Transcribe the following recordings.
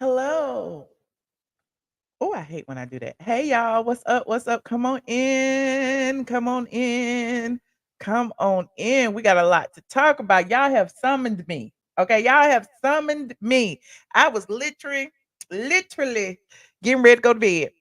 Hello. Oh, I hate when I do that. Hey, y'all. What's up? What's up? Come on in. Come on in. Come on in. We got a lot to talk about. Y'all have summoned me. Okay. Y'all have summoned me. I was literally getting ready to go to bed.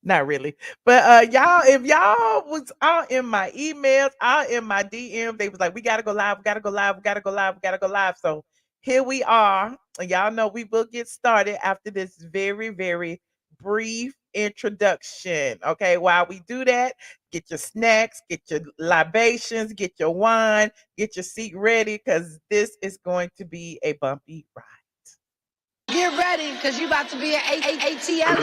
Not really. But y'all, if y'all was out in my emails, out in my DM, they was like, we gotta go live, we gotta go live, we gotta go live, we gotta go live. So here we are. And y'all know we will get started after this very, very brief introduction. Okay, while we do that, get your snacks, get your libations, get your wine, get your seat ready, because this is going to be a bumpy ride. Get ready, because you about to be an ATLien.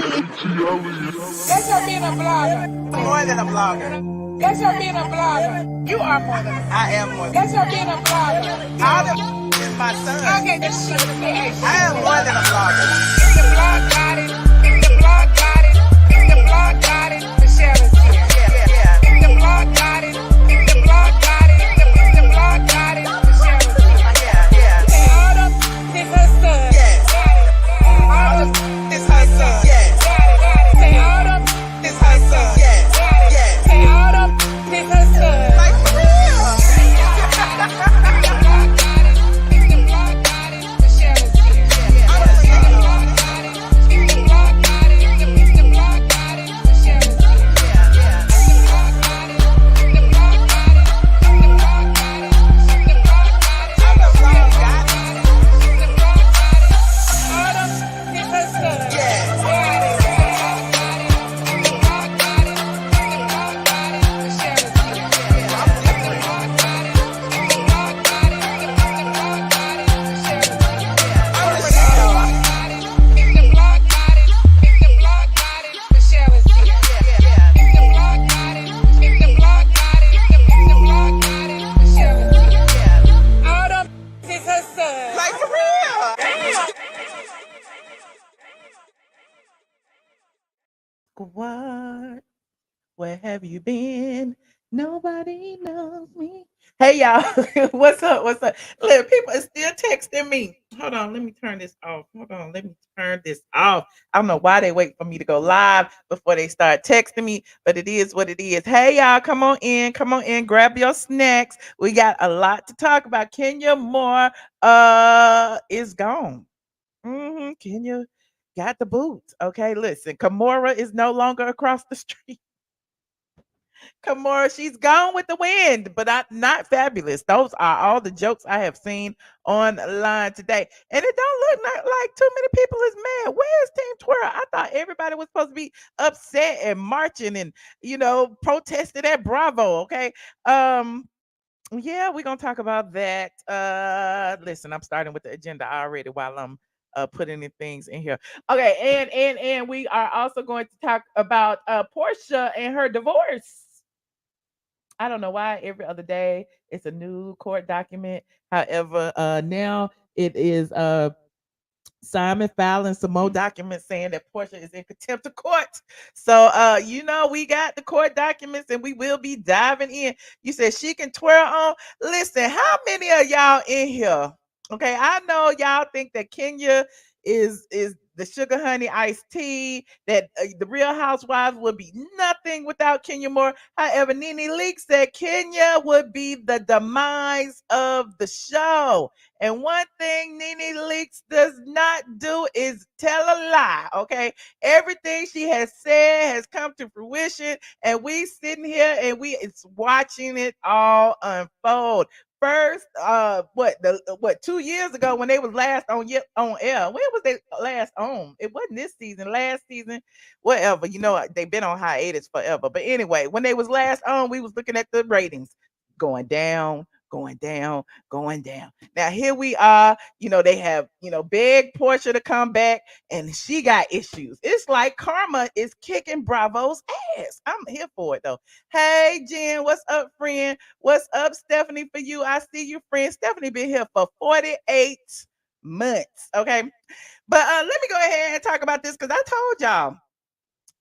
That's your being a blogger. More than a blogger. That's your being a blogger. You are more than I am more than That's your being a blogger. all the is my son. Okay, this shit is me. I am more than a blogger. If the blog got it, if the blog got it, if the blog got it, Michelle is here. Yeah. If the blog got it, if the blog got it, if the blog got it, Michelle is here. Yeah. Say all up, this her son. Yes. All up, This her son. Yes. say all up, This her son. Yes. Yes. say all up, this her son. Like for real. Like for real. Squad, where have you been? Nobody knows me. Hey y'all, what's up? What's up? Look, people are still texting me. Hold on, let me turn this off. Hold on, let me turn this off. I don't know why they wait for me to go live before they start texting me, but it is what it is. Hey y'all, come on in, grab your snacks. We got a lot to talk about. Kenya Moore is gone. Kenya got the boots. Okay, listen, Kimora is no longer across the street. Kimora, she's gone with the wind, but not fabulous. Those are all the jokes I have seen online today. And it don't look like too many people is mad. Where's Team Twirl? I thought everybody was supposed to be upset and marching and, protesting at Bravo. Okay. Yeah, we're gonna talk about that. Listen, I'm starting with the agenda already while I'm putting in things in here. Okay, and we are also going to talk about Porsha and her divorce. I don't know why every other day it's a new court document. However, now it is Simon filing some more documents saying that Porsha is in contempt of court. So we got the court documents and we will be diving in. You said she can twirl on. Listen, how many of y'all in here? Okay, I know y'all think that Kenya is the sugar honey iced tea, that the Real Housewives would be nothing without Kenya Moore. However, Nene Leak said Kenya would be the demise of the show. And one thing Nene Leaks does not do is tell a lie. Okay. Everything she has said has come to fruition. And we sitting here and it's watching it all unfold. First, 2 years ago when they was last on air. When was they last on? It wasn't this season, last season, whatever. They've been on hiatus forever. But anyway, when they was last on, we was looking at the ratings going down, going down, going down. Now here we are. They have begged Porsha to come back, and she got issues. It's like karma is kicking Bravo's ass. I'm here for it though. Hey Jen, what's up, friend? What's up, Stephanie? For you, I see you, friend. Stephanie been here for 48 months. Okay, but let me go ahead and talk about this because I told y'all.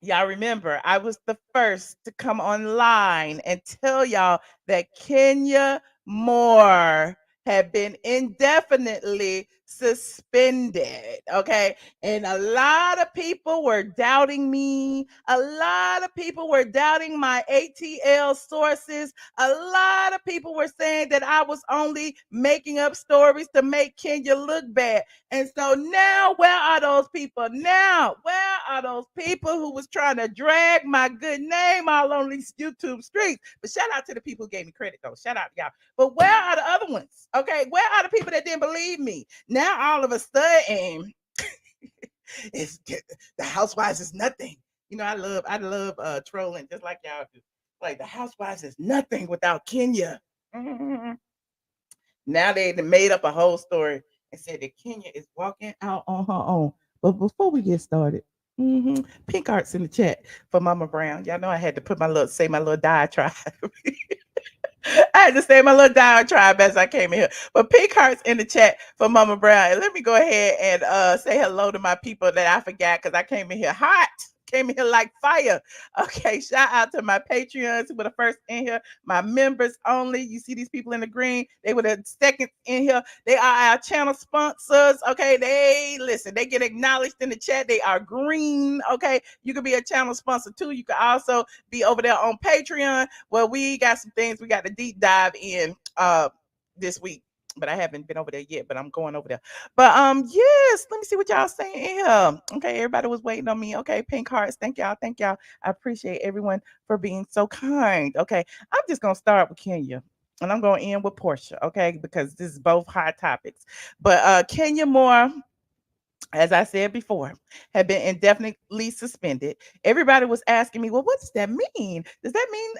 Y'all remember, I was the first to come online and tell y'all that Kenya Moore had been indefinitely Suspended. Okay. And a lot of people were doubting me. A lot of people were doubting my ATL sources. A lot of people were saying that I was only making up stories to make Kenya look bad. And so now, where are those people? Now, where are those people who was trying to drag my good name all on these YouTube streets? But shout out to the people who gave me credit, though. Shout out to y'all. But where are the other ones? Okay, where are the people that didn't believe me? Now all of a sudden, it's the Housewives is nothing. You know, I love trolling just like y'all do. Like the Housewives is nothing without Kenya. Mhm. Now they made up a whole story and said that Kenya is walking out on her own. But before we get started, pink hearts in the chat for Mama Brown. Y'all know I had to put my little diatribe. I had to say my little diatribe as I came in here. But pink hearts in the chat for Mama Brown. And let me go ahead and say hello to my people that I forgot because I came in here hot. Came in here like fire. Okay, shout out to my Patreons who were the first in here. My members only. You see these people in the green. They were the second in here. They are our channel sponsors. Okay, they listen. They get acknowledged in the chat. They are green. Okay, you can be a channel sponsor too. You can also be over there on Patreon. Well, we got some things we got to deep dive in this week. But I haven't been over there yet, but I'm going over there. But yes, let me see what y'all saying here. Okay, everybody was waiting on me. Okay, pink hearts. Thank y'all. Thank y'all. I appreciate everyone for being so kind. Okay, I'm just gonna start with Kenya. And I'm going to end with Porsha, okay? Because this is both hot topics. But Kenya Moore, as I said before, had been indefinitely suspended. Everybody was asking me, well, what does that mean? Does that mean,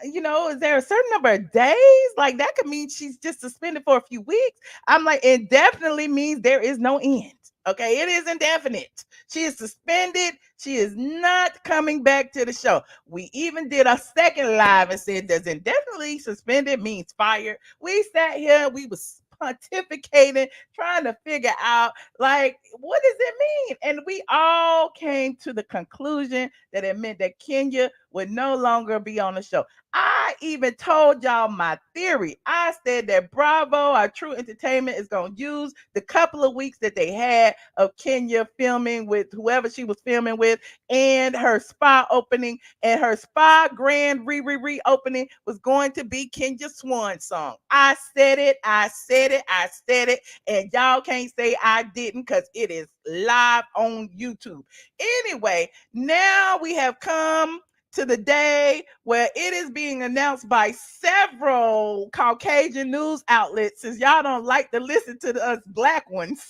is there a certain number of days? Like that could mean she's just suspended for a few weeks. I'm like, indefinitely means there is no end. Okay, it is indefinite. She is suspended. She is not coming back to the show. We even did a second live and said, does indefinitely suspended means fired? We sat here, we was pontificating, trying to figure out like, what does it mean? And we all came to the conclusion that it meant that Kenya would no longer be on the show. I even told y'all my theory. I said that Bravo, our True Entertainment, is going to use the couple of weeks that they had of Kenya filming with whoever she was filming with and her spa opening, and her spa grand reopening was going to be Kenya's swan song. I said it. I said it. I said it. And y'all can't say I didn't because it is live on YouTube. Anyway, now we have come to the day where it is being announced by several Caucasian news outlets, since y'all don't like to listen to us black ones.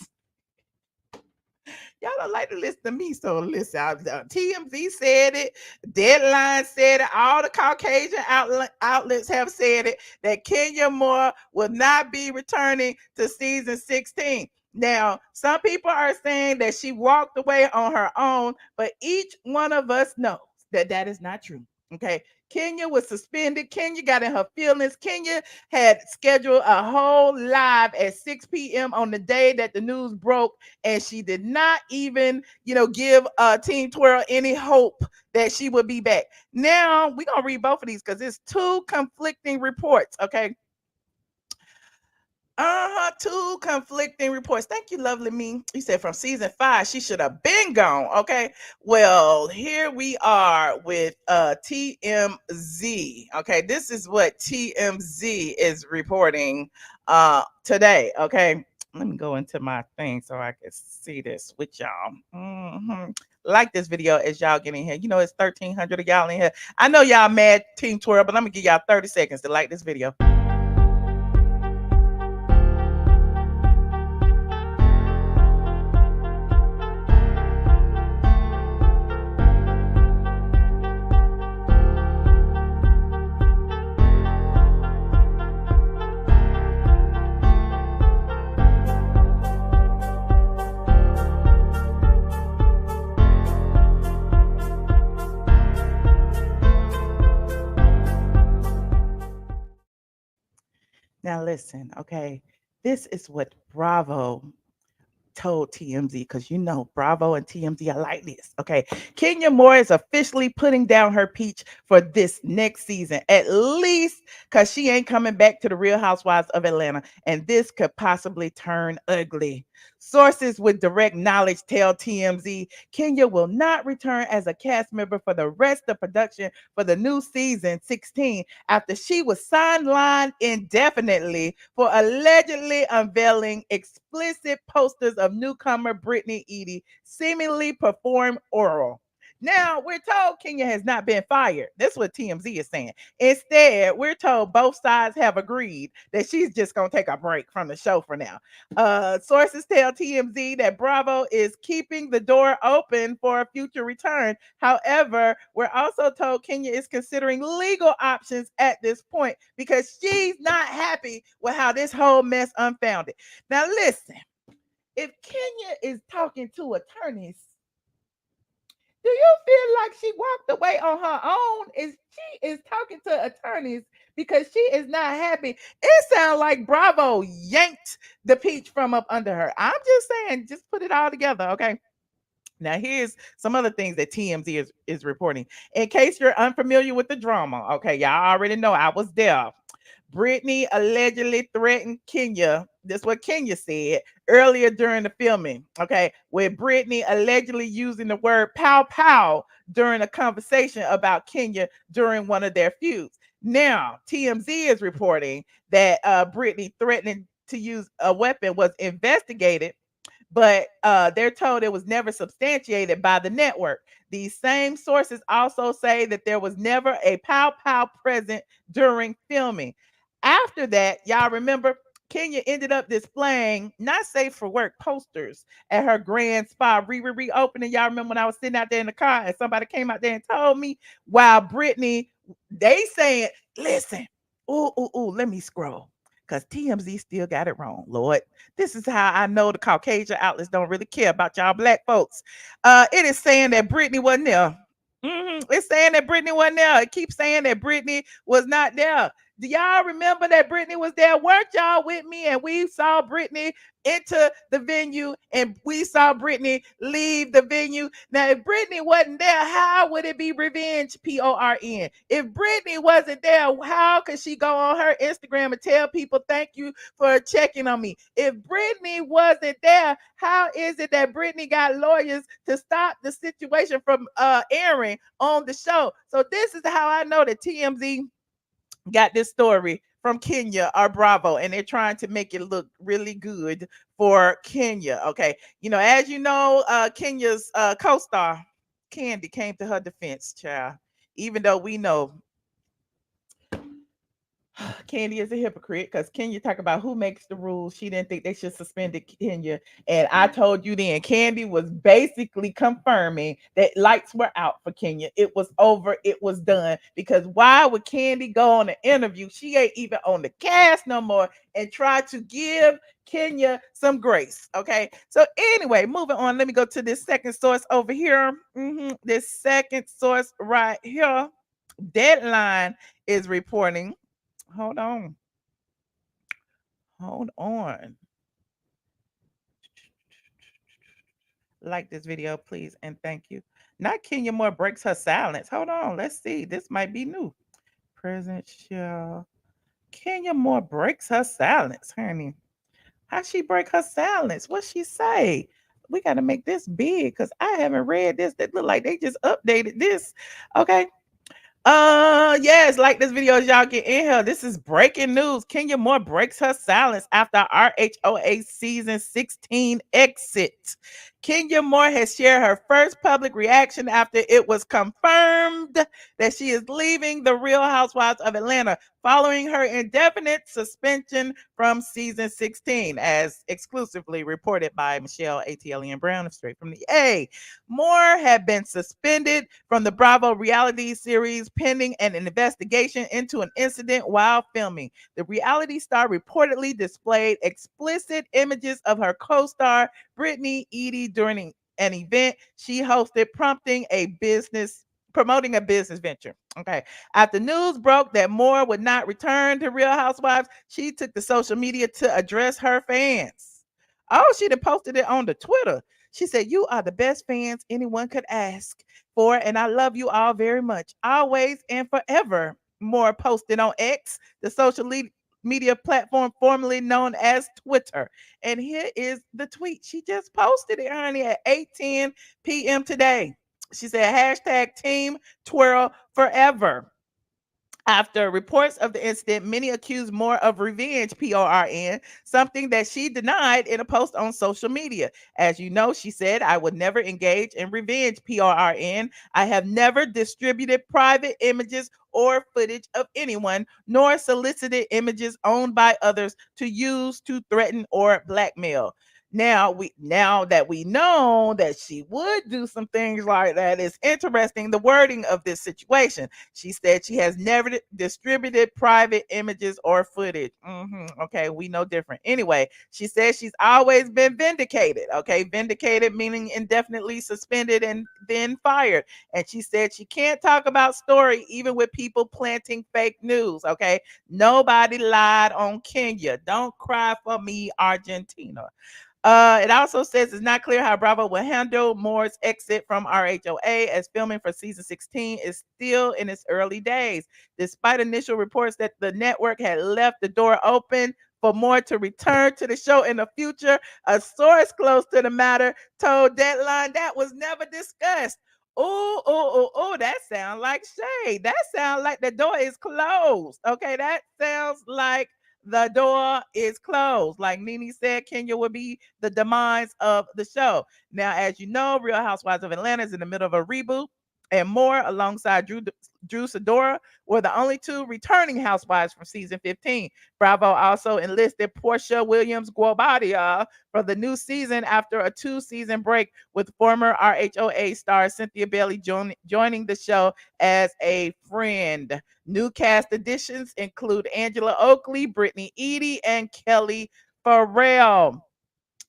Y'all don't like to listen to me, so listen. TMZ said it, Deadline said it, all the Caucasian outlets have said it, that Kenya Moore will not be returning to season 16. Now, some people are saying that she walked away on her own, but each one of us knows that that is not true. Okay. Kenya was suspended. Kenya got in her feelings. Kenya had scheduled a whole live at 6 p.m. on the day that the news broke, and she did not even, give Team Twirl any hope that she would be back. Now, we're going to read both of these because it's two conflicting reports, okay? Two conflicting reports. Thank you, lovely me. You said from season 5, she should have been gone. Okay. Well, here we are with TMZ. Okay, this is what TMZ is reporting today. Okay. Let me go into my thing so I can see this with y'all. Like this video as y'all get in here. It's 1,300 of y'all in here. I know y'all mad Team Twirl, but I'm gonna give y'all 30 seconds to like this video. Now listen, okay, this is what Bravo told TMZ, because Bravo and TMZ are like this. Okay, Kenya Moore is officially putting down her peach for this next season, at least because she ain't coming back to the Real Housewives of Atlanta, and this could possibly turn ugly. Sources with direct knowledge tell TMZ Kenya will not return as a cast member for the rest of production for the new season 16 after she was sidelined indefinitely for allegedly unveiling explicit posters of newcomer Brit Eady seemingly perform oral. Now, we're told Kenya has not been fired. That's what TMZ is saying. Instead, we're told both sides have agreed that she's just going to take a break from the show for now. Sources tell TMZ that Bravo is keeping the door open for a future return. However, we're also told Kenya is considering legal options at this point because she's not happy with how this whole mess unfounded. Now, listen, if Kenya is talking to attorneys, do you feel like she walked away on her own? Is she is talking to attorneys because she is not happy? It sounds like Bravo yanked the peach from up under her. I'm just saying, just put it all together, okay? Now, here's some other things that TMZ is reporting. In case you're unfamiliar with the drama, okay, y'all already know I was there. Britney allegedly threatened Kenya. That's what Kenya said earlier during the filming. Okay, with Britney allegedly using the word "pow pow" during a conversation about Kenya during one of their feuds. Now, TMZ is reporting that Britney threatening to use a weapon was investigated, but they're told it was never substantiated by the network. These same sources also say that there was never a pow pow present during filming. After that, y'all remember Kenya ended up displaying not safe for work posters at her grand spa reopening. Y'all remember when I was sitting out there in the car and somebody came out there and told me, while Britney, they saying, listen, let me scroll. Because TMZ still got it wrong, Lord. This is how I know the Caucasian outlets don't really care about y'all black folks. It is saying that Britney wasn't there. It's saying that Britney wasn't there. It keeps saying that Britney was not there. Do y'all remember that Britney was there? Weren't y'all with me? And we saw Britney enter the venue and we saw Britney leave the venue. Now, if Britney wasn't there, how would it be revenge? PORN. If Britney wasn't there, how could she go on her Instagram and tell people thank you for checking on me? If Britney wasn't there, how is it that Britney got lawyers to stop the situation from airing on the show? So this is how I know that TMZ got this story from Kenya or Bravo, and they're trying to make it look really good for Kenya. Okay, as you know, Kenya's co-star Candy came to her defense, child. Even though we know Candy is a hypocrite because Kenya talk about who makes the rules. She didn't think they should suspend Kenya. And I told you then, Candy was basically confirming that lights were out for Kenya. It was over. It was done. Because why would Candy go on an interview? She ain't even on the cast no more and try to give Kenya some grace. Okay. So anyway, moving on. Let me go to this second source over here. This second source right here. Deadline is reporting. Hold on. Like this video, please, and thank you. Not Kenya Moore breaks her silence. Hold on. Let's see. This might be new. Presidential. Kenya Moore breaks her silence, honey. How she break her silence? What she say? We got to make this big because I haven't read this. That look like they just updated this. Okay. Yes, like this video as y'all get in here. This is breaking news. Kenya Moore breaks her silence after RHOA season 16 exit. Kenya Moore has shared her first public reaction after it was confirmed that she is leaving the Real Housewives of Atlanta following her indefinite suspension from season 16, as exclusively reported by Michelle ATLien Brown of Straight from the A. Moore had been suspended from the Bravo reality series pending an investigation into an incident while filming. The reality star reportedly displayed explicit images of her co-star Brit Eady during an event she hosted, promoting a business venture. Okay. After news broke that Moore would not return to Real Housewives, she took to social media to address her fans. Oh, she done posted it on the Twitter. She said, "You are the best fans anyone could ask for, and I love you all very much. Always and forever." Moore posted on X, the social media platform formerly known as Twitter. And here is the tweet. She just posted it, honey, at 8:10 p.m. today. She said, hashtag Team Twirl Forever. After reports of the incident, many accused more of revenge, PORN, something that she denied in a post on social media. As you know, she said, I would never engage in revenge, PORN. I have never distributed private images or footage of anyone, nor solicited images owned by others to use to threaten or blackmail. Now that we know that she would do some things like that, it's interesting the wording of this situation. She said she has never distributed private images or footage. Okay, we know different. Anyway, she says she's always been vindicated. Okay, vindicated meaning indefinitely suspended and then fired. And she said she can't talk about story even with people planting fake news. Okay, nobody lied on Kenya. Don't cry for me, Argentina. It also says it's not clear how Bravo will handle Moore's exit from RHOA as filming for season 16 is still in its early days. Despite initial reports that the network had left the door open for Moore to return to the show in the future, a source close to the matter told Deadline that was never discussed. That sounds like shade. That sounds like the door is closed. Okay, that sounds like the door is closed. Like Nene said, Kenya will be the demise of the show. Now, as you know, Real Housewives of Atlanta is in the middle of a reboot, and Moore, alongside Drew Sidora, were the only two returning housewives from season 15. Bravo also enlisted Porsha Williams Guobadia for the new season after a 2-season break, with former RHOA star Cynthia Bailey joining the show as a friend. New cast additions include Angela Oakley, Brit Eady, and Kelly Farrell.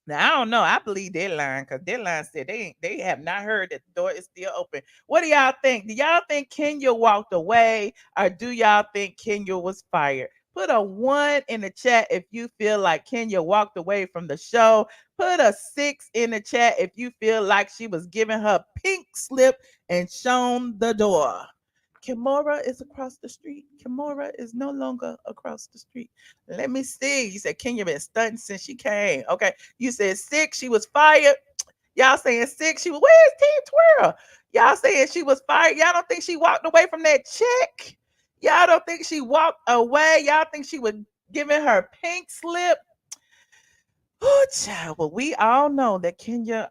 Now I don't know. I believe Deadline because Deadline said they have not heard that the door is still open. What do y'all think? Do y'all think Kenya walked away, or do y'all think Kenya was fired? Put a 1 in the chat if you feel like Kenya walked away from the show. Put a 6 in the chat if you feel like she was giving her pink slip and shown the door. Kimora is across the street. Kimora is no longer across the street. Let me see. You said Kenya been stunting since she came. Okay. You said 6, she was fired. Y'all saying 6, she was, where's Team Twirl? Y'all saying she was fired. Y'all don't think she walked away from that check? Y'all don't think she walked away? Y'all think she was giving her pink slip? Oh, child. Well, we all know that Kenya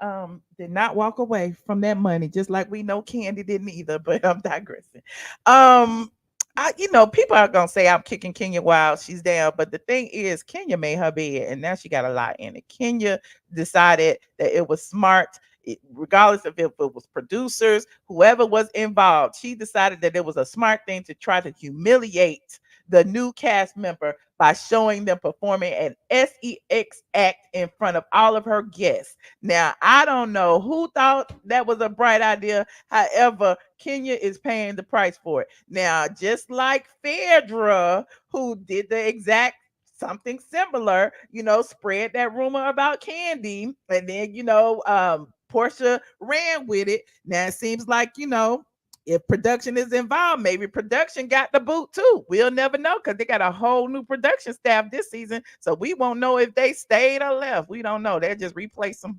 did not walk away from that money, just like we know Candy didn't either. But I'm digressing. Um, people are gonna say I'm kicking Kenya while she's down, but the thing is, Kenya made her bed, and now she got a lot in it. Kenya decided that it was smart. Regardless of if it was producers, whoever was involved, she decided that it was a smart thing to try to humiliate the new cast member by showing them performing an sex act in front of all of her guests. Now, I don't know who thought that was a bright idea. However, Kenya is paying the price for it. Now, just like Phaedra, who did the exact something similar, spread that rumor about Candy, and then, Portia ran with it. Now it seems like, if production is involved, maybe production got the boot too. We'll never know because they got a whole new production staff this season. So we won't know if they stayed or left. We don't know. They'll just replace them.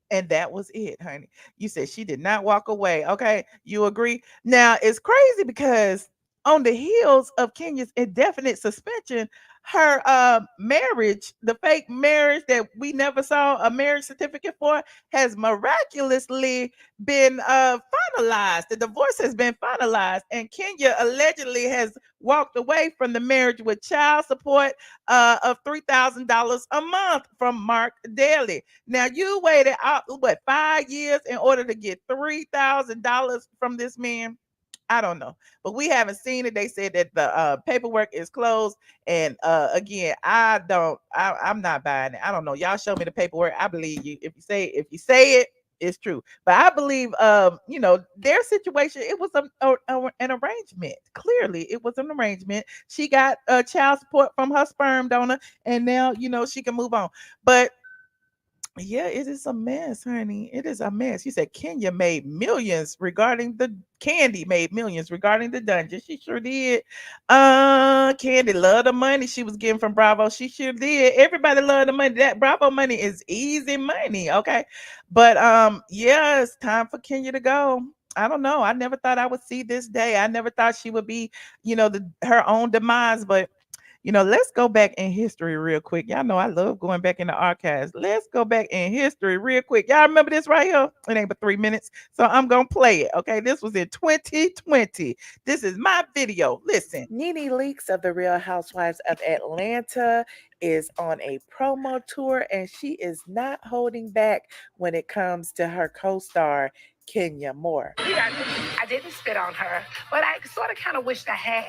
And that was it, honey. You said she did not walk away. Okay. You agree? Now it's crazy because on the heels of Kenya's indefinite suspension, her marriage, the fake marriage that we never saw a marriage certificate for, has miraculously been finalized. The divorce has been finalized, and Kenya allegedly has walked away from the marriage with child support of $3,000 a month from Marc Daly. Now you waited out 5 years in order to get $3,000 from this man. I don't know, but we haven't seen it. They said that the paperwork is closed, and again, I'm not buying it. I don't know. Y'all show me the paperwork. I believe you. If you say it, it's true. But I believe, their situation. It was an arrangement. Clearly, it was an arrangement. She got child support from her sperm donor, and now she can move on. But Yeah, it is a mess, honey. It is a mess. You said Kenya made millions regarding the Candy made millions regarding the dungeon. She sure did. Candy loved the money she was getting from Bravo. She sure did. Everybody loved the money. That Bravo money is easy money, okay? But yeah, it's time for Kenya to go. I don't know. I never thought I would see this day. I never thought she would be, her own demise, but let's go back in history real quick. Y'all know I love going back in the archives. Let's go back in history real quick. Y'all remember this right here? It ain't but 3 minutes. So I'm going to play it. Okay. This was in 2020. This is my video. Listen. Nene Leakes of the Real Housewives of Atlanta is on a promo tour and she is not holding back when it comes to her co star, Kenya Moore. I didn't spit on her, but I sort of kind of wished I had.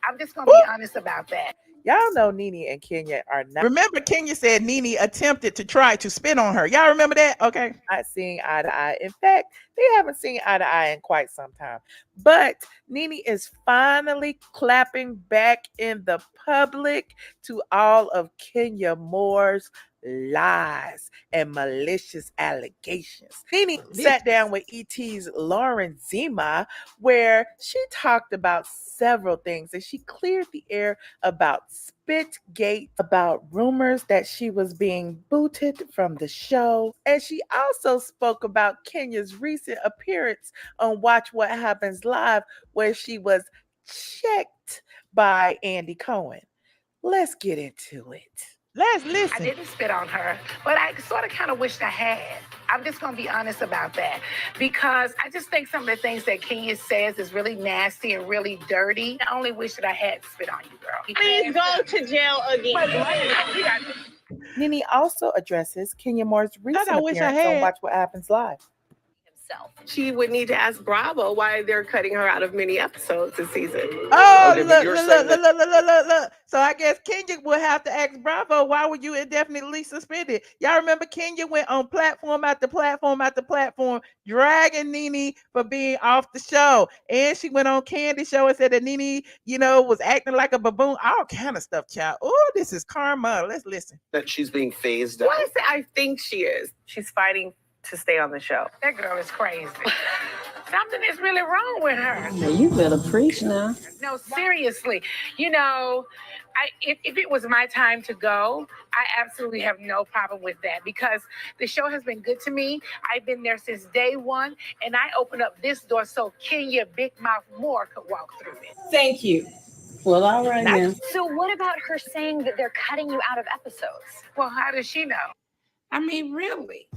I'm just going to be honest about that. Y'all know Nene and Kenya are not. Remember, Kenya said Nene attempted to try to spit on her. Y'all remember that? Okay. Not seeing eye to eye. In fact, they haven't seen eye to eye in quite some time. But Nene is finally clapping back in the public to all of Kenya Moore's lies and malicious allegations. Nene sat down with ET's Lauren Zima, where she talked about several things and she cleared the air about Spitgate, about rumors that she was being booted from the show. And she also spoke about Kenya's recent appearance on Watch What Happens Live, where she was checked by Andy Cohen. Let's get into it. Let's listen. I didn't spit on her, but I sort of kind of wished I had. I'm just going to be honest about that because I just think some of the things that Kenya says is really nasty and really dirty. I only wish that I had spit on you, girl. Please go to jail again. Nene also addresses Kenya Moore's recent appearance on Watch What Happens Live. She would need to ask Bravo why they're cutting her out of many episodes this season. Oh, look. So I guess Kenya will have to ask Bravo, why were you indefinitely suspended? Y'all remember Kenya went on platform after platform after platform, dragging Nene for being off the show. And she went on Candy show and said that Nene, was acting like a baboon. All kind of stuff, child. Oh, this is karma. Let's listen. That she's being phased out. Well, I think she is. She's fighting to stay on the show. That girl is crazy. Something is really wrong with her. Now you better preach now. No, seriously. If it was my time to go, I absolutely have no problem with that because the show has been good to me. I've been there since day one, and I opened up this door so Kenya Big Mouth Moore could walk through it. Thank you. Well, all right now. So what about her saying that they're cutting you out of episodes? Well, how does she know? I mean, really?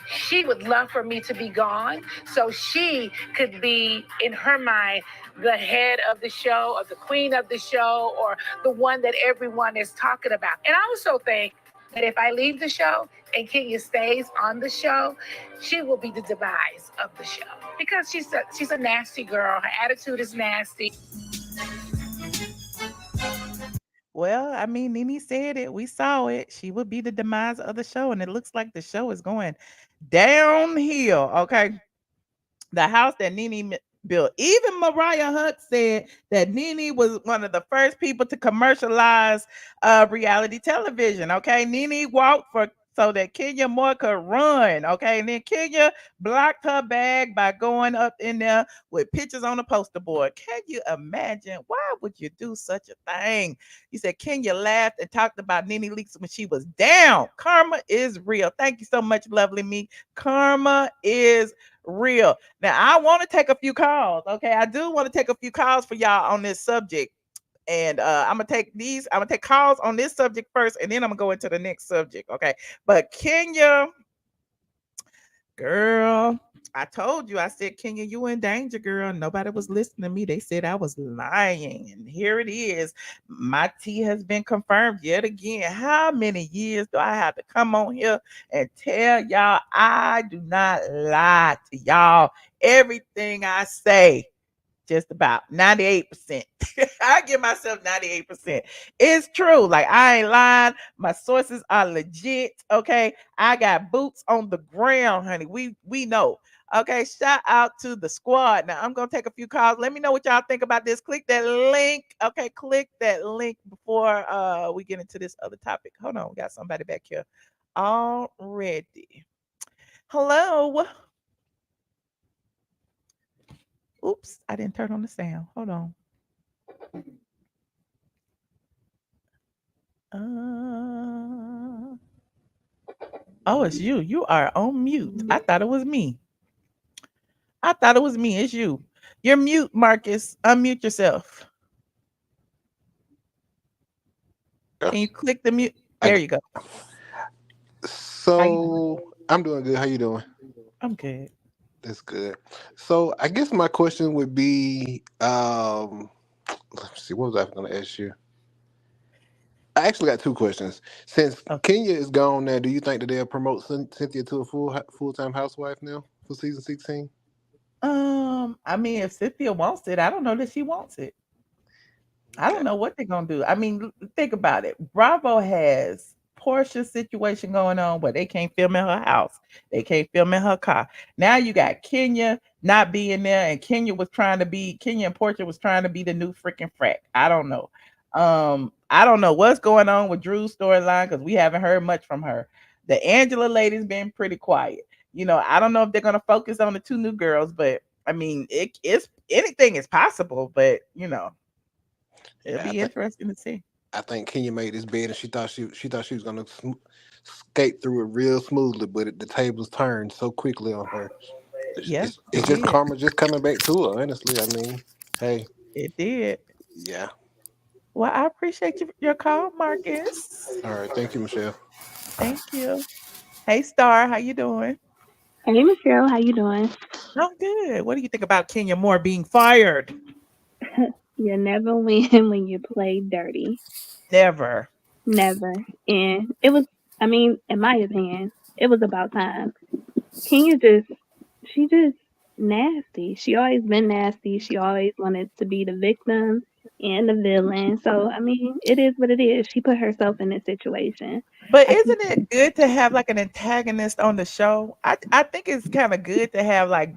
She would love for me to be gone so she could be, in her mind, the head of the show or the queen of the show or the one that everyone is talking about. And I also think that if I leave the show and Kenya stays on the show, she will be the demise of the show because she's a nasty girl. Her attitude is nasty. Well, I mean, Nene said it. We saw it. She would be the demise of the show, and it looks like the show is going downhill. Okay. The house that Nene built. Even Mariah Hunt said that Nene was one of the first people to commercialize reality television. Okay. Nene walked so that Kenya Moore could run. Okay. And then Kenya blocked her bag by going up in there with pictures on the poster board. Can you imagine? Why would you do such a thing? He said Kenya laughed and talked about Nene Leakes when she was down. Karma is real. Thank you so much, lovely me. Karma is real. Now, I want to take a few calls. Okay. I do want to take a few calls for y'all on this subject. And I'm gonna take calls on this subject first, and then I'm gonna go into the next subject. Okay. But Kenya, girl, I told you, I said, Kenya, you in danger, girl. Nobody was listening to me. They said I was lying. And here it is. My tea has been confirmed yet again. How many years do I have to come on here and tell y'all I do not lie to y'all? Everything I say, just about 98%. I give myself 98%. It's true. Like, I ain't lying. My sources are legit. Okay. I got boots on the ground, honey. We know. Okay. Shout out to the squad. Now I'm gonna take a few calls. Let me know what y'all think about this. Click that link. Okay, click that link before we get into this other topic. Hold on, we got somebody back here already. Hello. Oops, I didn't turn on the sound. Hold on. Uh, oh, it's you. You are on mute. I thought it was me. I thought it was me. It's you. You're mute, Marcus. Unmute yourself. Yeah, Can you click the mute? I There got. you go. How you doing? So I'm doing good. How you doing? I'm good. That's good. So I guess my question would be, let's see, what was I going to ask you? I actually got two questions. Since Okay. Kenya is gone now, do you think that they'll promote Cynthia to a full time housewife now for season 16? I mean, if Cynthia wants it, I don't know that she wants it. I don't Okay. know what they're gonna do. I mean, think about it. Bravo has Portia's situation going on where they can't film in her house, they can't film in her car. Now you got Kenya not being there, and Kenya and Portia was trying to be the new freaking Franck. I don't know. I don't know what's going on with Drew's storyline because we haven't heard much from her. The Angela lady's been pretty quiet. I don't know if they're gonna focus on the two new girls, but I mean, it's anything is possible, but it'll Yeah, be interesting to see. I think Kenya made this bed and she thought she was gonna skate through it real smoothly, but the tables turned so quickly on her. It's, Yeah, it's, it it's just did. karma just coming back to her. Honestly, I mean, hey, It did. yeah. Well, I appreciate your call, Marcus. All right, thank you, Michelle. Thank you. Hey, Star, how you doing? Hey Michelle, how you doing? I'm good. What do you think about Kenya Moore being fired? You never win when you play dirty. Never. Never. And it was, I mean, in my opinion, it was about time. Kenya she just nasty. She always been nasty. She always wanted to be the victim and the villain. So, I mean, it is what it is. She put herself in this situation. But I think, isn't it good to have like an antagonist on the show? I think it's kind of good to have like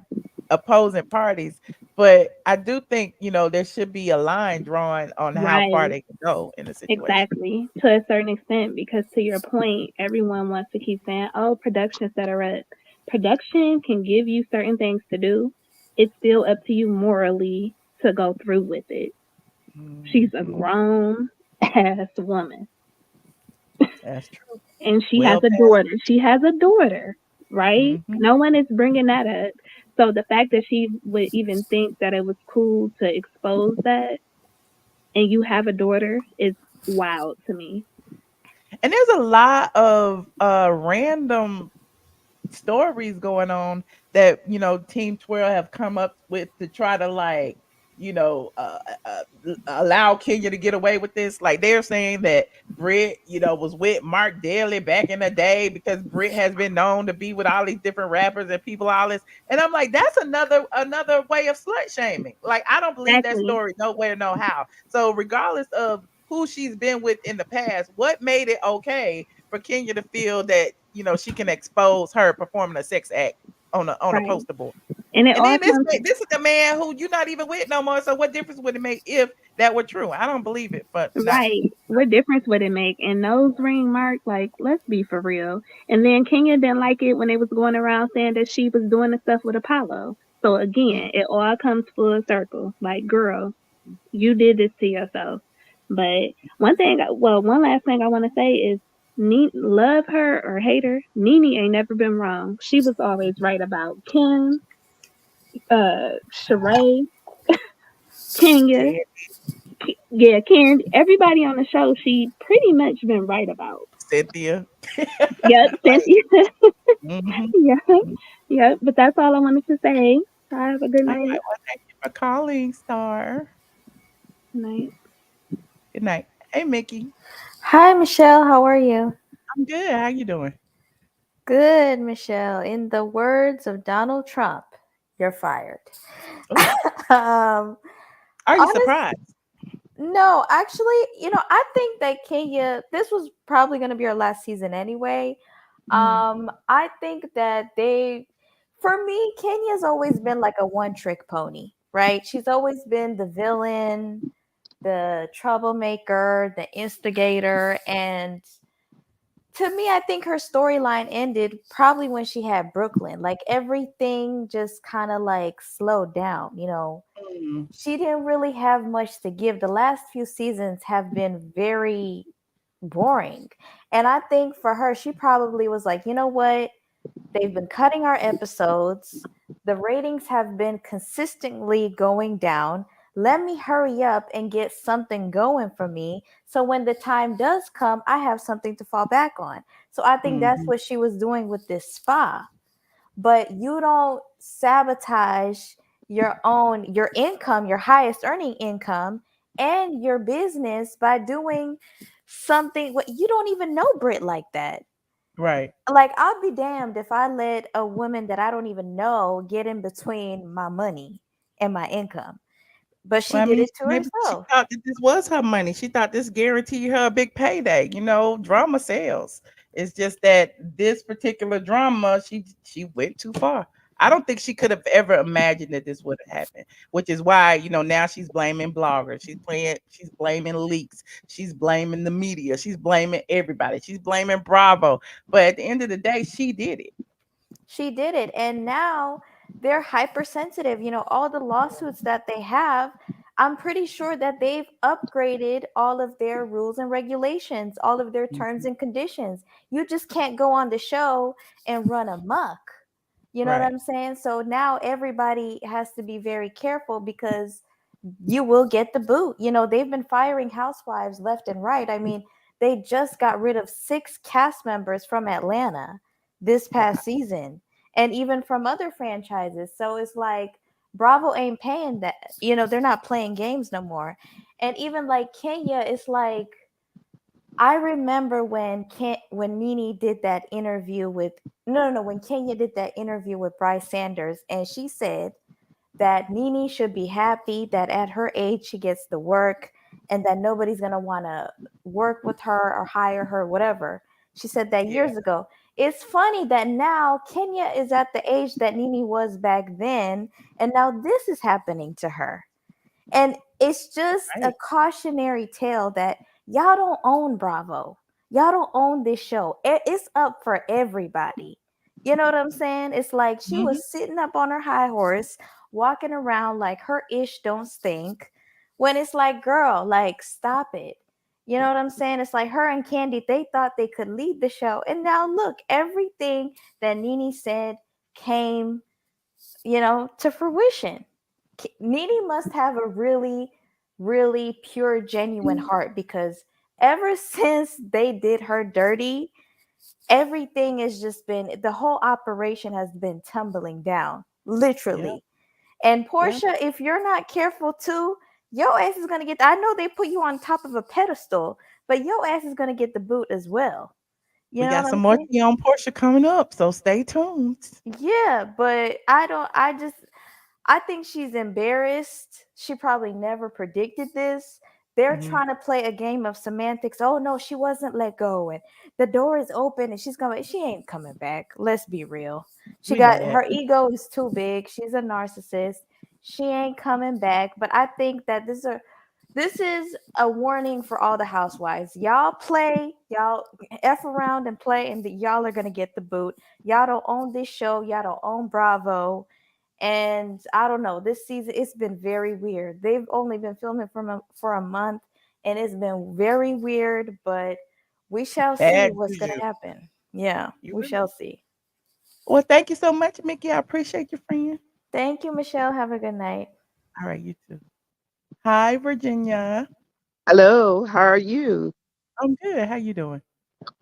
opposing parties, but I do think, there should be a line drawn on how far right. they can go in a situation. Exactly, to a certain extent, because to your point, everyone wants to keep saying, "Oh, production set her up." Production can give you certain things to do. It's still up to you morally to go through with it. She's a Mhm. grown ass woman, That's true. and she has Well a past. daughter. She has a daughter, right? Mhm. No one is bringing that up. So the fact that she would even think that it was cool to expose that, and you have a daughter, is wild to me. And there's a lot of random stories going on that Team 12 have come up with to try to like you know uh, allow Kenya to get away with this. Like they're saying that Brit was with Marc Daly back in the day because Brit has been known to be with all these different rappers and people all this. And I'm like, that's another way of slut shaming. Like I don't believe that Exactly. story nowhere, no how. So regardless of who she's been with in the past, what made it okay for Kenya to feel that she can expose her performing a sex act on a Right. poster board. And it And all then this comes this is the man who you're not even with no more. So what difference would it make if that were true? I don't believe it, but not. right. What difference would it make? And nose ring mark, like, let's be for real. And then Kenya didn't like it when they was going around saying that she was doing the stuff with Apollo. So Mm, again, it all comes full circle. Like, girl, you did this to yourself. But one last thing I want to say is, love her or hate her, Nene ain't never been wrong. She was always right about Kim, Sheree, Kenya, Candy, yeah, Karen, everybody on the show, she pretty much been right about. Cynthia. Yep, Like, Cynthia. mhm. Yeah, yep. But that's all I wanted to say. Have a good All right. night. Well, thank you for calling, Star. Night. Good night. Hey, Mickey. Hi, Michelle. How are you? I'm good. How you doing? Good, Michelle. In the words of Donald Trump, you're fired. Oh, um, are you honest, surprised? no, actually, I think that Kenya, this was probably going to be our last season anyway. Mhm. I think that for me, Kenya's always been like a one-trick pony, right? She's always been the villain, the troublemaker, the instigator, and To me, I think her storyline ended probably when she had Brooklyn. Like everything just kind of like slowed down, you know. Mm, She didn't really have much to give. The last few seasons have been very boring. And I think for her, she probably was like, you know what? They've been cutting our episodes. The ratings have been consistently going down. Let me hurry up and get something going for me. So when the time does come, I have something to fall back on. So I think that's mhm. what she was doing with this spa. But you don't sabotage your income, your highest earning income, and your business by doing something what you don't even know Brit like that. Right. Like I'll be damned if I let a woman that I don't even know get in between my money and my income. But she Well, I did mean, it to maybe she herself. thought that this was her money. She thought this guaranteed her a big payday. You know, drama sells. It's just that this particular drama, she went too far. I don't think she could have ever imagined that this would have happened, which is why, now she's blaming bloggers. She's blaming leaks. She's blaming the media. She's blaming everybody. She's blaming Bravo. But at the end of the day, she did it. She did it. And now they're hypersensitive. You know, all the lawsuits that they have, I'm pretty sure that they've upgraded all of their rules and regulations, all of their terms Mhm. and conditions. You just can't go on the show and run amok. You know what Right. I'm saying? So now everybody has to be very careful because you will get the boot. You know, they've been firing housewives left and right. I mean, they just got rid of 6 cast members from Atlanta this Wow. past season and even from other franchises. So it's like Bravo ain't paying that. You know, they're not playing games no more. And even like Kenya, it's like I remember when Nene did that interview with no, when Kenya did that interview with Bryce Sanders and she said that Nene should be happy that at her age she gets the work and that nobody's going to want to work with her or hire her, whatever. She said that Yeah. years ago. It's funny that now Kenya is at the age that Nene was back then, and now this is happening to her. And it's just a Right. cautionary tale that y'all don't own Bravo. Y'all don't own this show. It's up for everybody. You know what I'm saying? It's like she Mhm. was sitting up on her high horse, walking around like her ish don't stink. When it's like, girl, like, stop it. You know what I'm saying? It's like her and Candy, they thought they could lead the show. And now look, everything that Nene said came, to fruition. Nene must have a really, really pure, genuine heart because ever since they did her dirty, everything has just been the whole operation has been tumbling down, Yeah. literally. And Yeah. Porsha, if you're not careful too, your ass is gonna get. I know they put you on top of a pedestal, but your ass is gonna get the boot as well. You We know got what some I'm more saying? tea on Portia coming up, so stay tuned. Yeah, but I don't. I think she's embarrassed. She probably never predicted this. They're Mhm. trying to play a game of semantics. Oh no, she wasn't let go, and the door is open, and she's coming. She ain't coming back. Let's be real. She We know got that. her ego is too big. She's a narcissist. She ain't coming back. But I think that this is a warning for all the housewives. Y'all play, y'all f around and play, and y'all are gonna get the boot. Y'all don't own this show. Y'all don't own Bravo. And I don't know, this season it's been very weird. They've only been filming for a month, and it's been very weird. But we shall see Bad what's gonna juju. happen. Yeah, You we right. shall see. Well, thank you so much, Mickey. I appreciate you, friend. Thank you, Michelle. Have a good night. All right, you too. Hi, Virginia. Hello, how are you? I'm good. How you doing?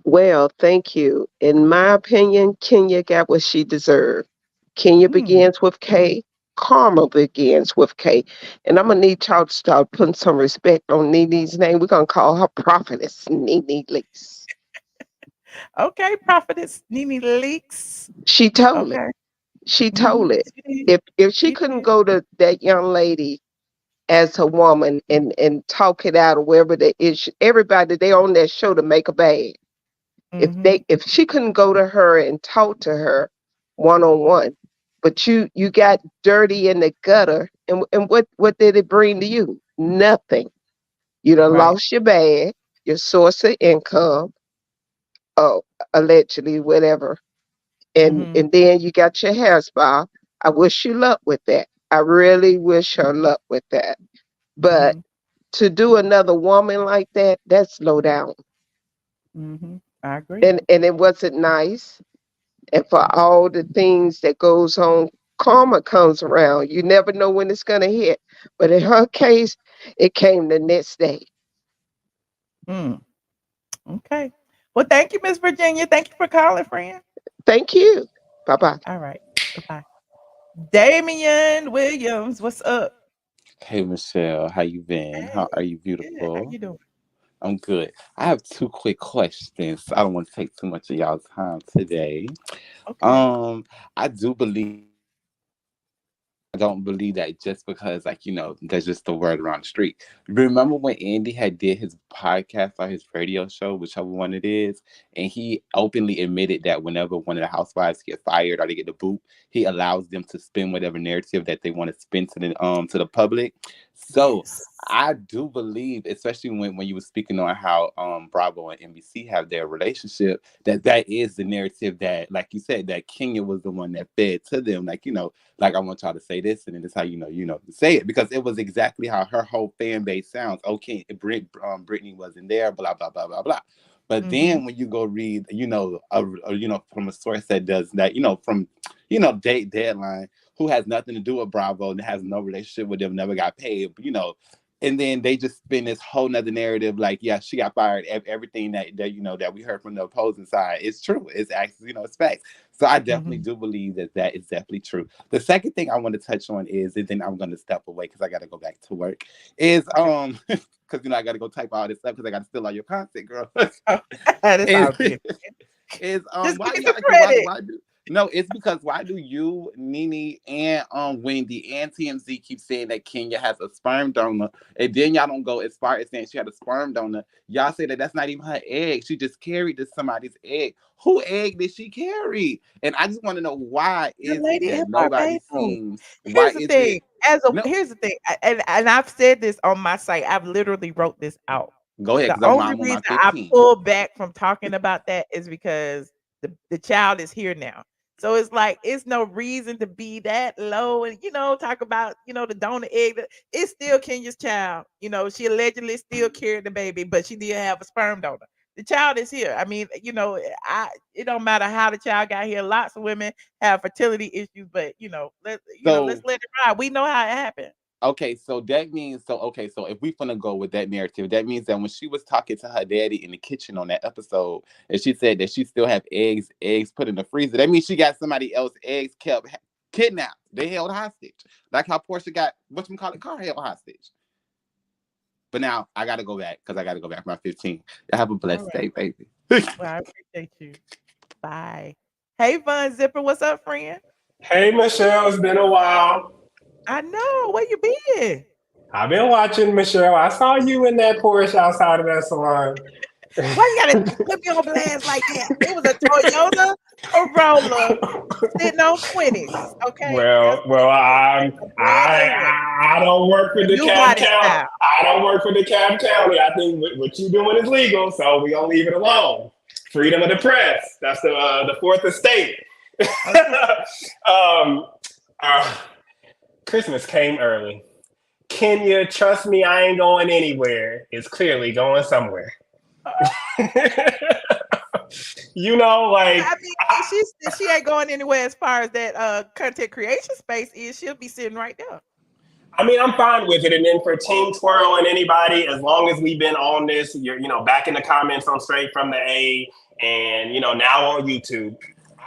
Well, thank you. In my opinion, Kenya got what she deserved. Kenya Mm, begins with K. Karma begins with K. And I'm going to need y'all to start putting some respect on Nene's name. We're going to call her Prophetess Nene Leakes. okay, Prophetess Nene Leaks. She told it. Okay. She told Mhm. it. She did. If she She couldn't did. go to that young lady as a woman and talk it out or wherever the issue, everybody they on that show to make a bad. Mhm. If she couldn't go to her and talk to her one on one, but you got dirty in the gutter, and what did it bring to you? Nothing. You done Right. lost your bag, your source of income. oh, allegedly, whatever. And then you got your hair spa. I wish you luck with that. I really wish her luck with that. But to do another woman like that, that's low down. I agree. And it wasn't nice. And for all the things that goes on, karma comes around. You never know when it's gonna hit. But in her case, it came the next day. Okay. Well, thank you, Miss Virginia. Thank you for calling, friend. Thank you. Bye-bye. All right. Bye-bye. Damian Williams, what's up? Hey Michelle, how you been? Hey, How are you, good. How beautiful? you doing? I'm good. I have two quick questions. I don't want to take too much of y'all's time today. Okay. I do believe I don't believe that just because, like, that's just the word around the street. Remember when Andy had did his podcast or his radio show, whichever one it is, and he openly admitted that whenever one of the housewives get fired or they get the boot, he allows them to spin whatever narrative that they want to spin to the public. So Yes. I do believe, especially when you were speaking on how Bravo and NBC have their relationship, that is the narrative that, like you said, that Kenya was the one that fed to them. Like I want y'all to say this, and then this is how to say it, because it was exactly how her whole fan base sounds. Okay, Brittany wasn't there, blah blah blah blah blah. But then when you go read, from a source that does that, from Deadline, who has nothing to do with Bravo and has no relationship with them, never got paid, and then they just spin this whole nother narrative like, yeah, she got fired. Everything that we heard from the opposing side is true. It's actually, it's facts. So I definitely do believe that is definitely true. The second thing I want to touch on is, and then I'm going to step away because I got to go back to work, is because I got to go type all this stuff because I got to steal all your content, girl. That's all good. Is Just why give me y'all some credit. no, it's because why do you, Nene, and Wendy and TMZ keep saying that Kenya has a sperm donor, and then y'all don't go as far as saying she had a sperm donor? Y'all say that that's not even her egg. She just carried this somebody's egg. Who egg did she carry? And I just want to know, why The is it lady that in nobody Barbados. seems? Why Here's the is thing. it? No, Here's the thing, and I've said this on my site. I've literally wrote this out. go ahead, The because I'm only on reason my I 15. pulled back from talking about that is because the child is here now. So it's like it's no reason to be that low and talk about the donor egg. It's still Kenya's child. She allegedly still carried the baby, but she did have a sperm donor. The child is here. I mean, it don't matter how the child got here. Lots of women have fertility issues, but let's So let it ride. We know how it happened. okay, so that means so if we finna go with that narrative, that means that when she was talking to her daddy in the kitchen on that episode, and she said that she still have eggs put in the freezer, that means she got somebody else's eggs kidnapped. They held hostage. Like how Porsha got car held hostage. But now I gotta go back because I gotta go back for my 15. Have a blessed day, baby. Well, I appreciate you. Bye. Hey, Fun Zipper, what's up, friend? Hey, Michelle, it's been a while. I know. Where you been? I've been watching, Michelle. I saw you in that Porsche outside of that salon. Why you gotta put me on blast like that? It was a Toyota Corolla sitting on 20s. Okay. Well, I don't work for DeKalb County. I don't work for DeKalb County. I think what you're doing is legal, so we gonna leave it alone. Freedom of the press. That's the fourth estate. Christmas came early. Kenya, trust me, I ain't going anywhere. It's clearly going somewhere. I mean, she ain't going anywhere as far as that content creation space is. She'll be sitting right there. I mean, I'm fine with it. And then for Team Twirl and anybody, as long as we've been on this, you're back in the comments on Straight from the A, and now on YouTube.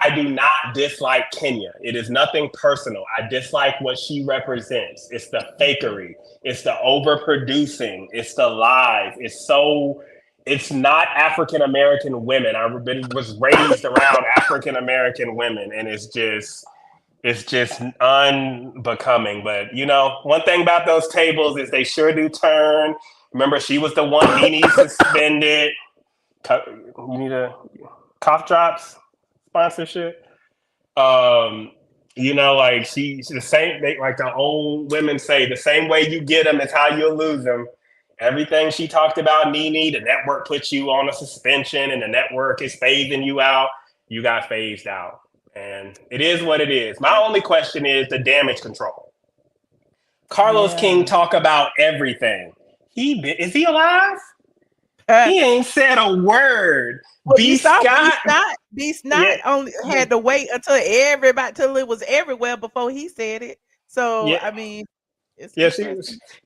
I do not dislike Kenya. It is nothing personal. I dislike what she represents. It's the fakery. It's the overproducing. It's the lies. It's not African-American women. I was raised around African-American women, and it's just unbecoming. But one thing about those tables is they sure do turn. Remember, she was the one Nene suspended. You need a cough drops sponsorship. Like she's the same. Like the old women say, the same way you get them is how you'll lose them. Everything she talked about, Nene, the network puts you on a suspension and the network is phasing you out. You got phased out. And it is what it is. My only question is the damage control. Carlos King talk about everything. Is he alive? He ain't said a word. Well, B. you saw Scott. B. Scott only had to wait until it was everywhere before he said it. So I mean, it's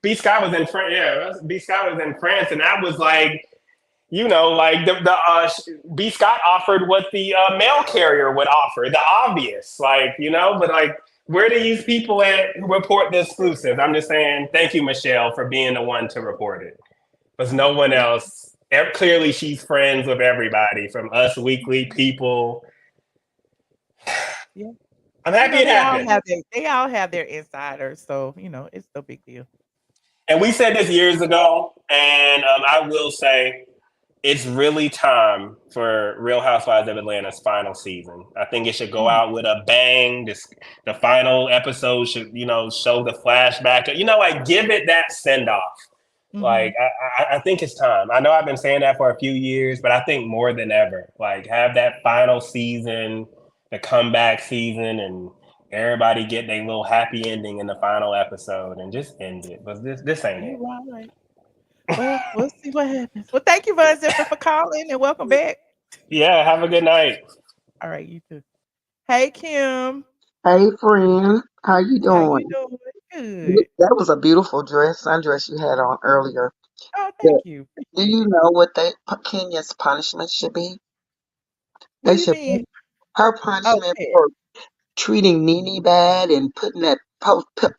B. Scott was in France. Yeah, B. Scott was in France, and that was like, like the B. Scott offered what the mail carrier would offer, the obvious, but like, where do these people at who report the exclusive? I'm just saying, thank you, Michelle, for being the one to report it. Because no one else. Clearly, she's friends with everybody from Us Weekly people. Yeah, I'm happy it happened. They all have their insiders, so it's no big deal. And we said this years ago, and I will say, it's really time for Real Housewives of Atlanta's final season. I think it should go out with a bang. The final episode should, show the flashback. Give it that send off. Mm-hmm. Like, I think it's time. I know I've been saying that for a few years, but I think more than ever, like, have that final season, the comeback season, and everybody get their little happy ending in the final episode and just end it. But this ain't it. Right. Well, we'll see what happens. Well, thank you, Von Zipper, for calling and welcome back. Yeah, have a good night. All right, you too. Hey, Kim. Hey, friend. How you doing? How you doing? Good. That was a beautiful sundress you had on earlier. Oh, thank you. Do you know what Kenya's punishment should be? What do you mean? Her punishment for treating Nene bad and putting that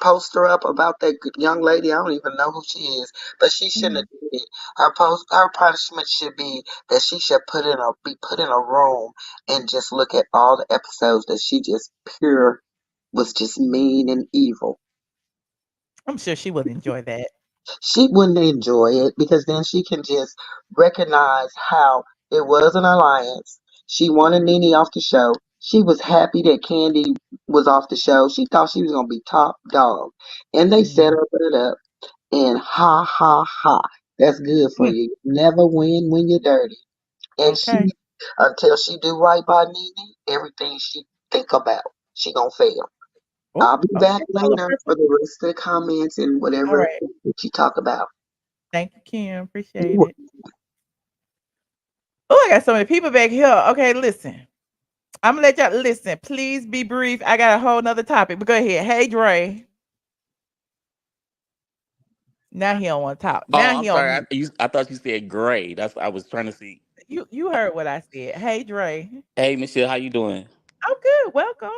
poster up about that young lady. I don't even know who she is, but she shouldn't have did it. Her punishment should be that she should be put in a room and just look at all the episodes that she just was just mean and evil. I'm sure she would enjoy that. She wouldn't enjoy it because then she can just recognize how it was an alliance. She wanted Nene off the show. She was happy that Candy was off the show. She thought she was going to be top dog. And they set it up. And ha, ha, ha. That's good for you. Never win when you're dirty. And she, until she do right by Nene, everything she think about, she going to fail. I'll be back later for the rest of the comments and whatever you talk about. Thank you, Kim. Appreciate it. Oh, I got so many people back here. Okay, listen. I'm gonna let y'all listen. Please be brief. I got a whole nother topic, but go ahead. Hey, Dre. Now he don't want to talk. Now I'm sorry. I thought you said gray. That's I was trying to see. You heard what I said. Hey, Dre. Hey, Michelle. How you doing? I'm good. Welcome.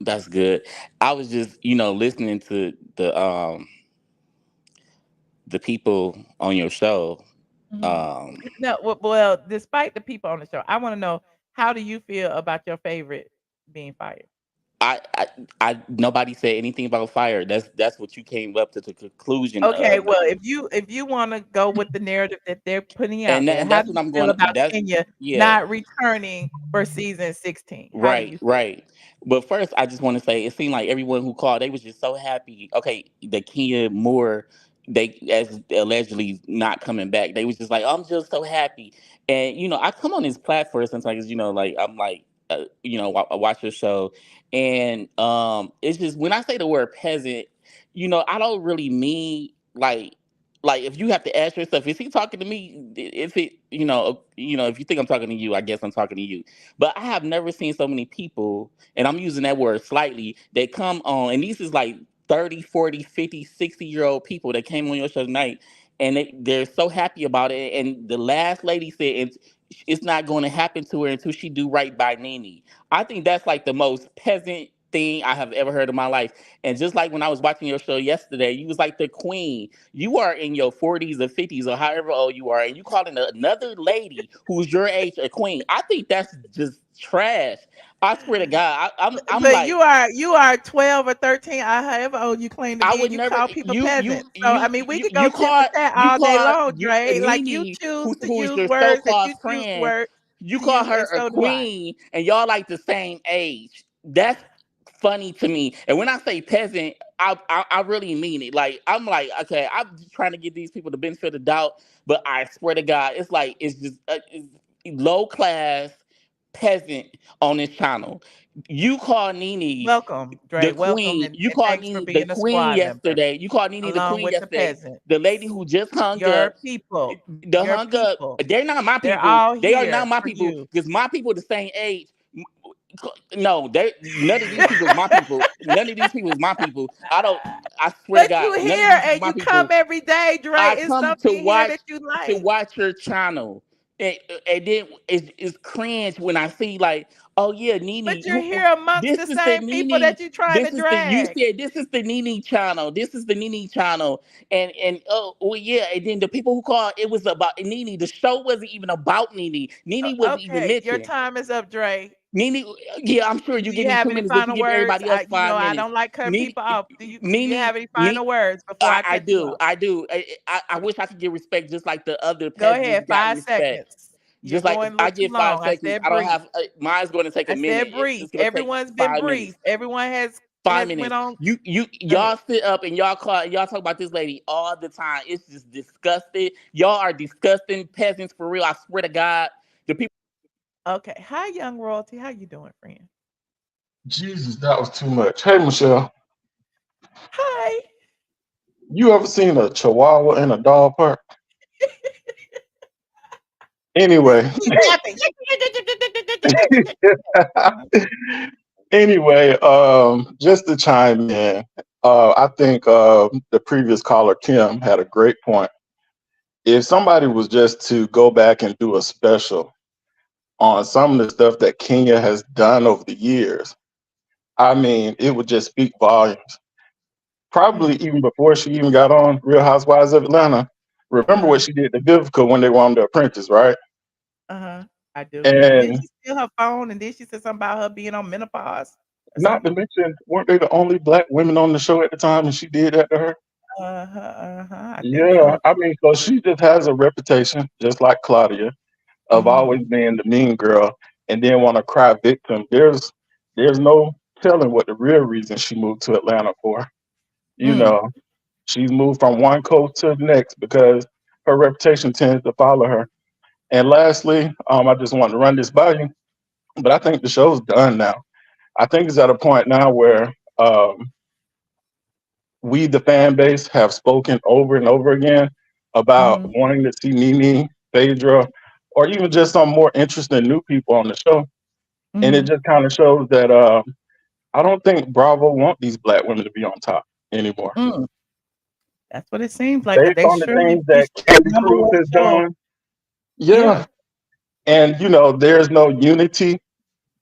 That's good. I was just, listening to the people on your show. No, well, despite the people on the show, I want to know, how do you feel about your favorite being fired? I nobody said anything about fire. That's what you came up to the conclusion. Okay, well, if you want to go with the narrative that they're putting out, and that's what I'm going about Kenya not returning for season 16. Right. But first, I just want to say, it seemed like everyone who called, they was just so happy. Okay, the Kenya Moore, as allegedly not coming back, they was just like, I'm just so happy. And I come on this platform sometimes, like I'm like, I watch your show, and it's just, when I say the word peasant, I don't really mean like if you have to ask yourself, is he talking to me? If it, if you think I'm talking to you, I guess I'm talking to you. But I have never seen so many people, and I'm using that word slightly, that come on, and these is like 30, 40, 50, 60-year-old people that came on your show tonight, and they're so happy about it. And the last lady said it's not going to happen to her until she do right by Nene. I think that's like the most peasant thing I have ever heard in my life. And just like when I was watching your show yesterday, you was like the queen. You are in your 40s or 50s or however old you are, and you calling another lady who's your age a queen. I think that's just trash. I swear to God, I'm but like, you are 12 or 13, however old you claim to be. I would never call people peasants. So I mean, we could go with that all day long, Dre. Like, you choose to use words that you choose words. You call her a queen, and y'all like the same age. That's funny to me. And when I say peasant, I really mean it. Like I'm like, okay, I'm just trying to give these people the benefit of the doubt, but I swear to God, it's like it's just it's low class peasant on this channel. You call Nene Welcome, the Dre. Welcome, queen. and, You and called thanks for Nene the being a queen squad member yesterday. You called Nene the along queen with the yesterday. peasant. The lady who just hung Your up. people, The your hung up. people, They're not my they're people. all They are not here my for people you. because my people the same age. No, they none of these people is my people. None of these people is my people. I don't. I swear to But God, you none of here these is and my you come people. every day, Dre. I It's come to something here watch that you like. your channel, and then it's cringe when I see like, oh yeah, But Nene. you're here amongst This the is the same people Nene. that you're trying This to is the you drag. said this is the Nene channel. This is the Nene channel, and oh well yeah, and then the people who called it was about Nene. The show wasn't even about Nene. Nene wasn't even Okay, your mentioned. time is up, Dre. Nene, yeah, I'm sure you Do give you me have 2 any minutes, but you final give words? everybody else I 5 minutes. don't like cutting Nene, people off. Do you Nene, have any final words before I cut you off? I do. I wish I could get respect just like the other Go peasants ahead, got 5 respect. seconds. You're Just like going a I little too get five long. I seconds, said I don't brief. have. Mine's going to take a I minute. said brief. It's going to take Everyone's been 5 minutes. brief. Everyone has 5 minutes. went on. You Go ahead. y'all sit up and y'all talk about this lady all the time. It's just disgusting. Y'all are disgusting peasants for real. I swear to God. The people. Okay. Hi, young royalty. How you doing, friend? Jesus, that was too much. Hey, Michelle, Hi. you ever seen a chihuahua in a dog park? Anyway, Keep laughing. anyway, just to chime in, I think the previous caller, Kim, had a great point. If somebody was just to go back and do a special on some of the stuff that Kenya has done over the years, I mean, it would just speak volumes. Probably even before she even got on Real Housewives of Atlanta. Remember what she did to Vivica when they were on The Apprentice, right? I do. Did And she steal her phone? And then she said something about her being on menopause or not to something? mention, weren't they the only black women on the show at the time and she did that to her? I think Yeah, so. I mean, so she just has a reputation, just like Claudia, of always being the mean girl and then want to cry victim. There's no telling what the real reason she moved to Atlanta for. You know, she's moved from one coast to the next because her reputation tends to follow her. And lastly, I just want to run this by you, but I think the show's done now. I think it's at a point now where we, the fan base, have spoken over and over again about wanting to see Nene, Phaedra, or even just some more interesting new people on the show. And it just kind of shows that I don't think Bravo want these black women to be on top anymore. That's what it seems like. 'Cause Based they on the surely things that reached the Candy number Cruz one has show. done, Yeah. yeah. And there's no unity.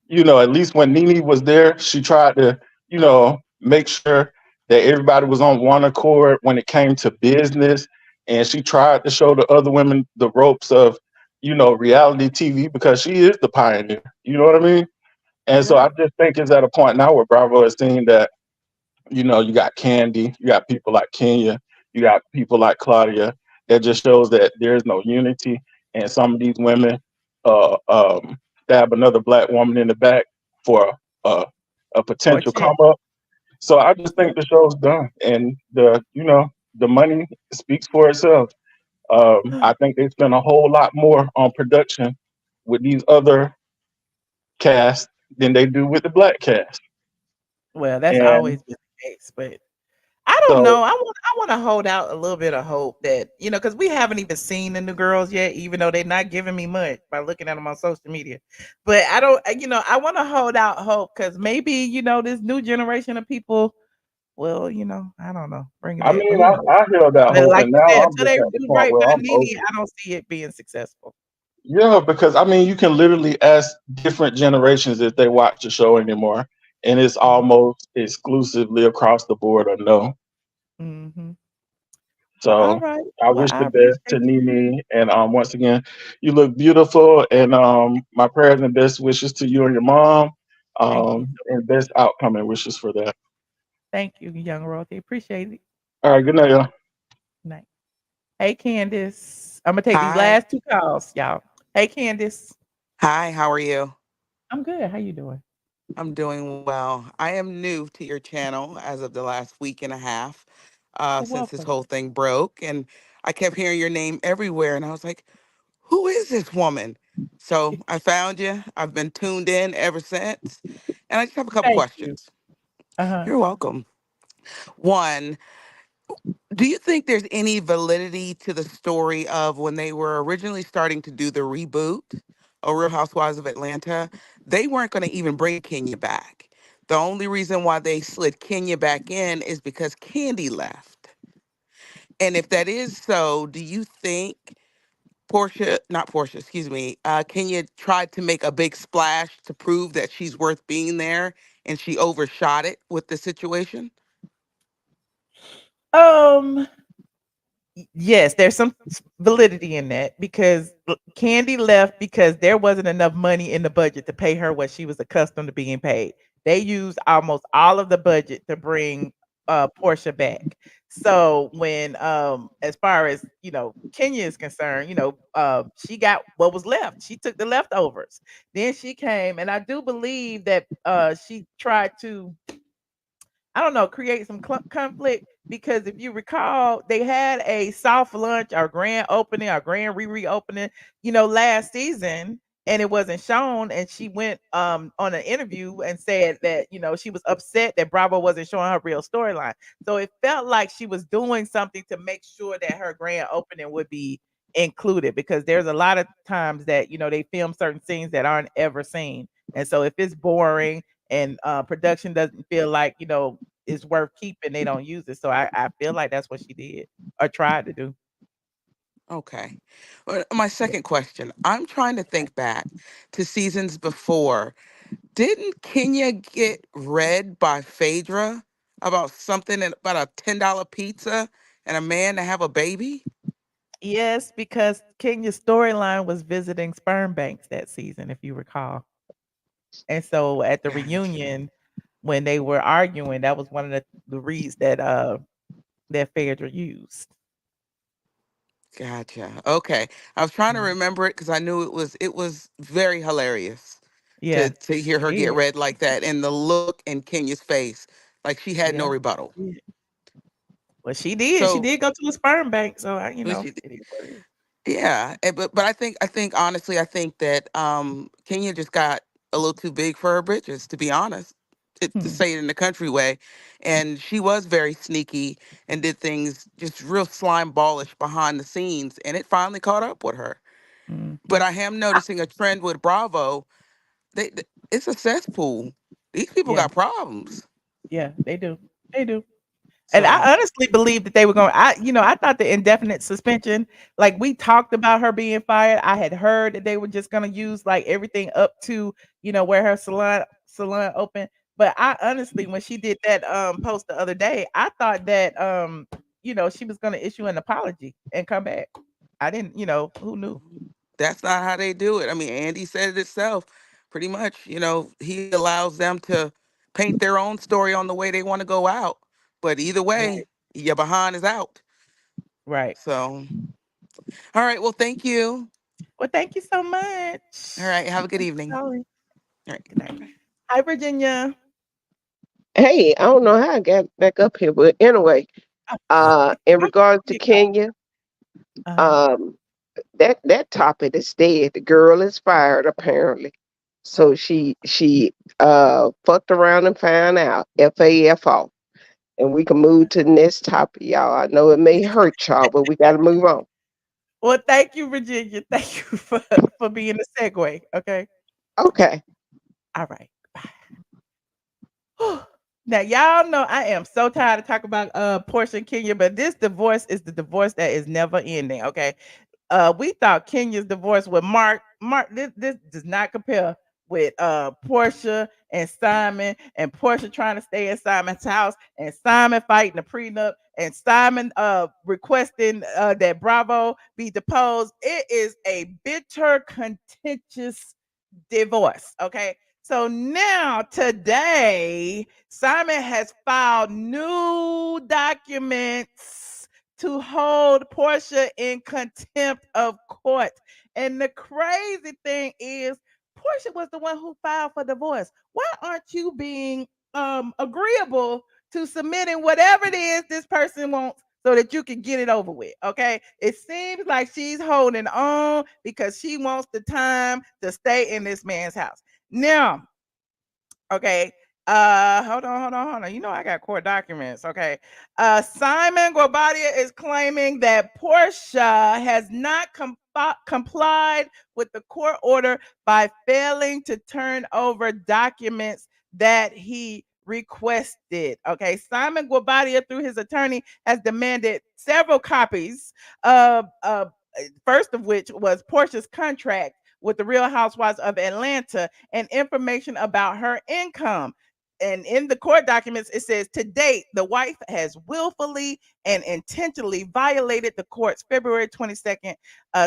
At least when Nene was there, she tried to, make sure that everybody was on one accord when it came to business. And she tried to show the other women the ropes of, reality TV because she is the pioneer. You know what I mean? And so I just think it's at a point now where Bravo is seeing that, you got Candy, you got people like Kenya, you got people like Claudia. That just shows that there's no unity. And some of these women stab another black woman in the back for a, a For a potential check. come up. So I just think the show's done, and the money speaks for itself. I think they spend a whole lot more on production with these other casts than they do with the black cast. Well, that's And always been the case, but I don't so know. I want to hold out a little bit of hope that, because we haven't even seen the new girls yet, even though they're not giving me much by looking at them on social media. But I don't, I want to hold out hope because maybe, this new generation of people will, I don't know, bring it I back. But mean, who knows? I held out But hope, like and you now said, I'm until just they at the do point right where by I'm over Nene, it. I don't see it being successful. Yeah, because I mean, you can literally ask different generations if they watch the show anymore, and it's almost exclusively across the board a no. Mm-hmm. Well, all So right. I Well, wish I the best to appreciate you. Nene, and once again, you look beautiful, and my prayers and best wishes to you and your mom, Thank you so and much. best outcome and wishes for that. Thank you, young royalty. Appreciate it. All right, good night, y'all. Night. Hey, Candace. I'm gonna take these Hi. last 2 calls, y'all. Hey, Candace. Hi, how are you? I'm good. How you doing? I'm doing well. I am new to your channel as of the last week and a half, since this Welcome. whole thing broke, and I kept hearing your name everywhere, and I was like, "Who is this woman?" So I found you. I've been tuned in ever since, and I just have a couple Thank you. questions. Uh-huh. You're welcome. One, do you think there's any validity to the story of when they were originally starting to do the reboot of Real Housewives of Atlanta? They weren't going to even bring Kenya back. The only reason why they slid Kenya back in is because Candy left. And if that is so, do you think not Portia, excuse me, Kenya tried to make a big splash to prove that she's worth being there and she overshot it with the situation? Um, yes, there's some validity in that because Candy left because there wasn't enough money in the budget to pay her what she was accustomed to being paid. They used almost all of the budget to bring Portia back. So when as far as Kenya is concerned, she got what was left. She took the leftovers. Then she came, and I do believe that she tried to, I don't know, create some conflict because if you recall, they had a soft launch or grand opening or grand reopening, last season, and it wasn't shown. And she went on an interview and said that she was upset that Bravo wasn't showing her real storyline. So it felt like she was doing something to make sure that her grand opening would be included because there's a lot of times that they film certain scenes that aren't ever seen. And so if it's boring and production doesn't feel like is worth keeping, they don't use it. So I feel like that's what she did or tried to do. Okay. Well, my second question, I'm trying to think back to seasons before. Didn't Kenya get read by Phaedra about something about a $10 pizza and a man to have a baby? Yes, because Kenya's storyline was visiting sperm banks that season, if you recall. And so at the Gotcha. reunion, when they were arguing, that was one of the reads that Phaedra used. Gotcha. Okay. I was trying to Mm. remember it because I knew it was very hilarious to Yeah, to hear her it get is. read like that and the look in Kenya's face, like she had no Yeah. rebuttal. Yeah. Well, she did. She So did go to a sperm bank, so was she it is what it is. Yeah, but I think honestly, I think that Kenya just got a little too big for her britches, to be honest, to Hmm. say it in the country way, and she was very sneaky and did things just real slime ballish behind the scenes, and it finally caught up with her. But Mhm. I am noticing a trend with Bravo. It's a cesspool. These people Yeah. got problems. Yeah, they do. They do. And So I honestly believe that they were going. I thought the indefinite suspension, like we talked about her being fired. I had heard that they were just going to use like everything up to where her salon opened. But I honestly, when she did that post the other day, I thought that she was going to issue an apology and come back. I didn't, who knew? that's not how they do it. I mean, Andy said it itself. Pretty much, he allows them to paint their own story on the way they want to go out. But either Right. way, your behind is out. Right. So, all right. Well, thank you. Well, thank you so All much. right. Have a good Thanks for evening. calling. All right. Good night. Hi, Virginia. Hey, I don't know how I got back up here, but anyway, in How regards to you go? Kenya, Uh-huh. um, that topic is dead. The girl is fired apparently. So she fucked around and found out. FAFO. And we can move to the next topic, y'all. I know it may hurt y'all, but we gotta move on. Well, thank you, Virginia. Thank you for being a segue. Okay. Okay. All right. Now, y'all know I am so tired of talking about Portia and Kenya, but this divorce is the divorce that is never ending. Okay. We thought Kenya's divorce with Mark, this does not compare with Portia and Simon, and Portia trying to stay in Simon's house, and Simon fighting a prenup, and Simon requesting that Bravo be deposed. It is a bitter, contentious divorce. Okay. So now today, Simon has filed new documents to hold Portia in contempt of court. And the crazy thing is, Portia was the one who filed for divorce. why aren't you being agreeable to submitting whatever it is this person wants so that you can get it over with? Okay, it seems like she's holding on because she wants the time to stay in this man's house. Now, okay. Hold on. You know I got court documents. Okay. Simon Guobadia is claiming that Porsha has not complied with the court order by failing to turn over documents that he requested. Okay. Simon Guobadia, through his attorney, has demanded several copies of first of which was Porsha's contract with the Real Housewives of Atlanta and information about her income. And in the court documents, it says, to date, the wife has willfully and intentionally violated the court's February 22nd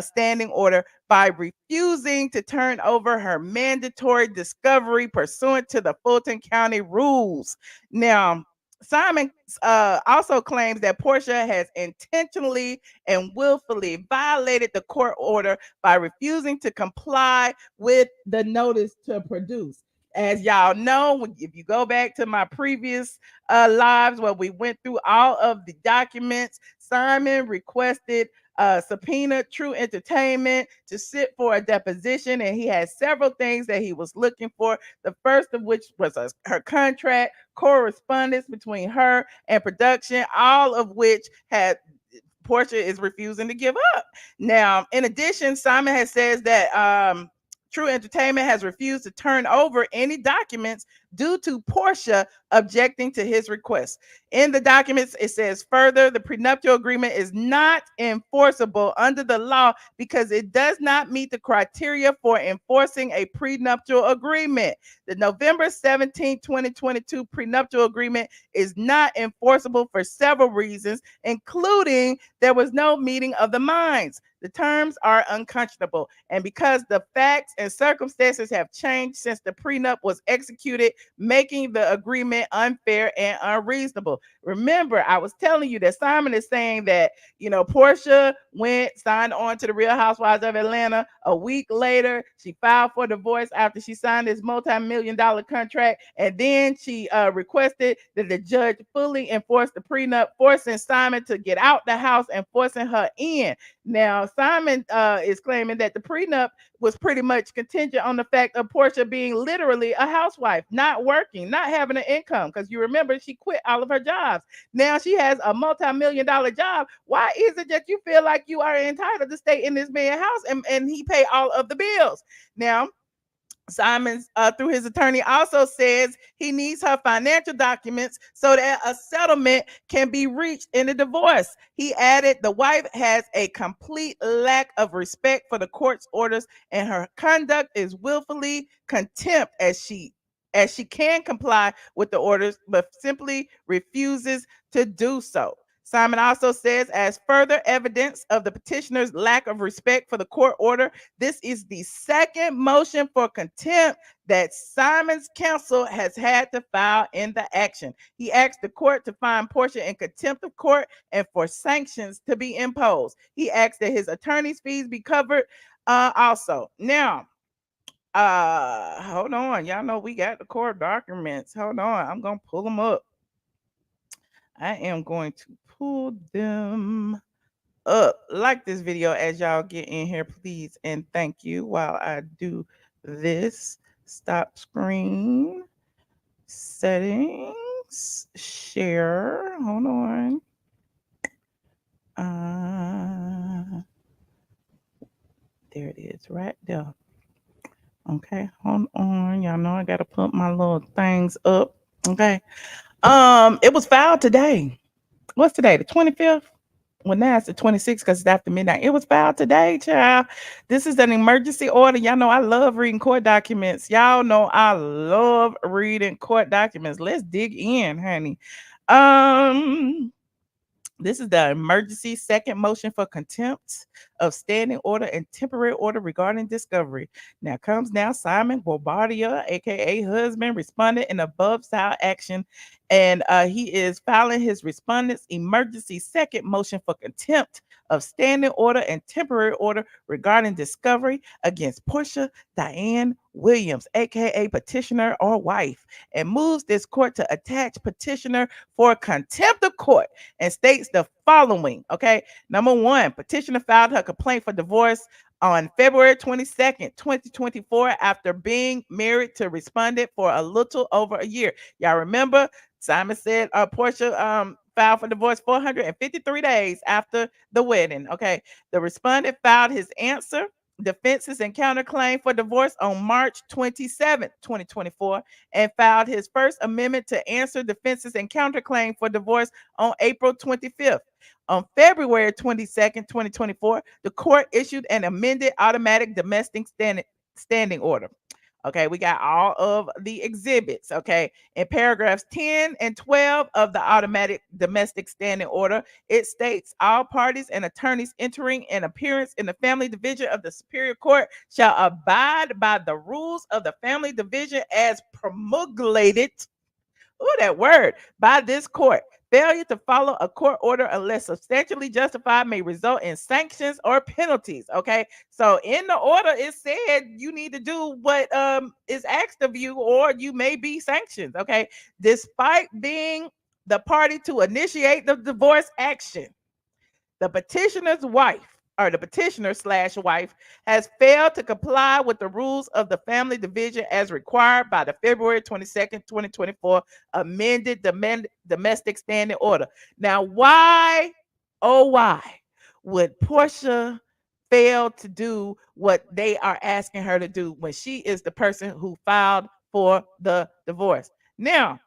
standing order by refusing to turn over her mandatory discovery pursuant to the Fulton County rules. Now, Simon also claims that Porsha has intentionally and willfully violated the court order by refusing to comply with the notice to produce. As y'all know, if you go back to my previous lives where we went through all of the documents, Simon requested subpoena True Entertainment to sit for a deposition, and he had several things that he was looking for. The first of which was her contract, correspondence between her and production, all of which had Porsha is refusing to give up. Now, in addition, Simon has says that True Entertainment has refused to turn over any documents due to Porsha objecting to his request. In the documents, it says further, the prenuptial agreement is not enforceable under the law because it does not meet the criteria for enforcing a prenuptial agreement. The November 17, 2022 prenuptial agreement is not enforceable for several reasons, including there was no meeting of the minds. The terms are unconscionable. And because the facts and circumstances have changed since the prenup was executed, making the agreement unfair and unreasonable. Remember, I was telling you that Simon is saying that, Porsha signed on to the Real Housewives of Atlanta. A week later, she filed for divorce after she signed this multi-million-dollar contract. And then she requested that the judge fully enforce the prenup, forcing Simon to get out the house and forcing her in. Now, Simon is claiming that the prenup was pretty much contingent on the fact of Porsha being literally a housewife, not working, not having an income. Because you remember, she quit all of her jobs. Now she has a multi-million-dollar job. Why is it that you feel like you are entitled to stay in this man's house and he pay all of the bills? Now, Simon, through his attorney, also says he needs her financial documents so that a settlement can be reached in the divorce. He added the wife has a complete lack of respect for the court's orders, and her conduct is willfully contempt as she can comply with the orders, but simply refuses to do so. Simon also says, as further evidence of the petitioner's lack of respect for the court order, this is the second motion for contempt that Simon's counsel has had to file in the action. He asked the court to find Porsha in contempt of court and for sanctions to be imposed. He asked that his attorney's fees be covered also. Now, hold on. Y'all know we got the court documents. Hold on. I'm going to pull them up. I am going to pull them up. Like this video as y'all get in here, please, and thank you. While I do this, stop screen, settings, share. Hold on. There it is, right there. Okay, hold on. Y'all know I gotta put my little things up. Okay. It was filed today. What's today? The 25th? Well, now it's the 26th because it's after midnight. It was filed today, child. This is an emergency order. Y'all know I love reading court documents. Y'all know I love reading court documents. Let's dig in, honey. This is the emergency second motion for contempt of standing order and temporary order regarding discovery. Now comes Simon Guobadia, aka husband, responded in above style action And he is filing his respondent's emergency second motion for contempt of standing order and temporary order regarding discovery against Porsha Diane Williams, aka petitioner or wife, and moves this court to attach petitioner for contempt of court and states the following. Okay, number one, petitioner filed her complaint for divorce on February 22nd, 2024, after being married to respondent for a little over a year. Y'all remember Simon said Porsha filed for divorce 453 days after the wedding. Okay. The respondent filed his answer, defenses, and counterclaim for divorce on March 27th, 2024, and filed his first amendment to answer, defenses, and counterclaim for divorce on April 25th. On February 22nd, 2024, the court issued an amended automatic domestic standing order. Okay, we got all of the exhibits. Okay, in paragraphs 10 and 12 of the automatic domestic standing order, it states all parties and attorneys entering an appearance in the family division of the Superior Court shall abide by the rules of the family division as promulgated. Ooh, that word, by this court. Failure to follow a court order unless substantially justified may result in sanctions or penalties. Okay. So in the order, it said you need to do what is asked of you, or you may be sanctioned. Okay. Despite being the party to initiate the divorce action, the petitioner's wife, or the petitioner / wife, has failed to comply with the rules of the family division as required by the February 22nd, 2024 amended domestic standing order. Now, why, oh, why would Porsha fail to do what they are asking her to do when she is the person who filed for the divorce? Now,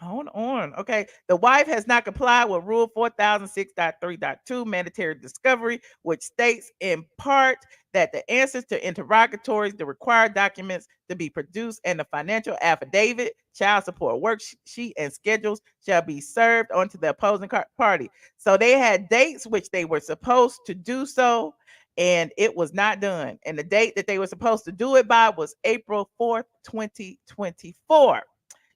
hold on. Okay. The wife has not complied with Rule 4006.3.2 mandatory discovery, which states in part that the answers to interrogatories, the required documents to be produced, and the financial affidavit, child support worksheet, and schedules shall be served onto the opposing party. So they had dates which they were supposed to do so, and it was not done. And the date that they were supposed to do it by was April 4th, 2024.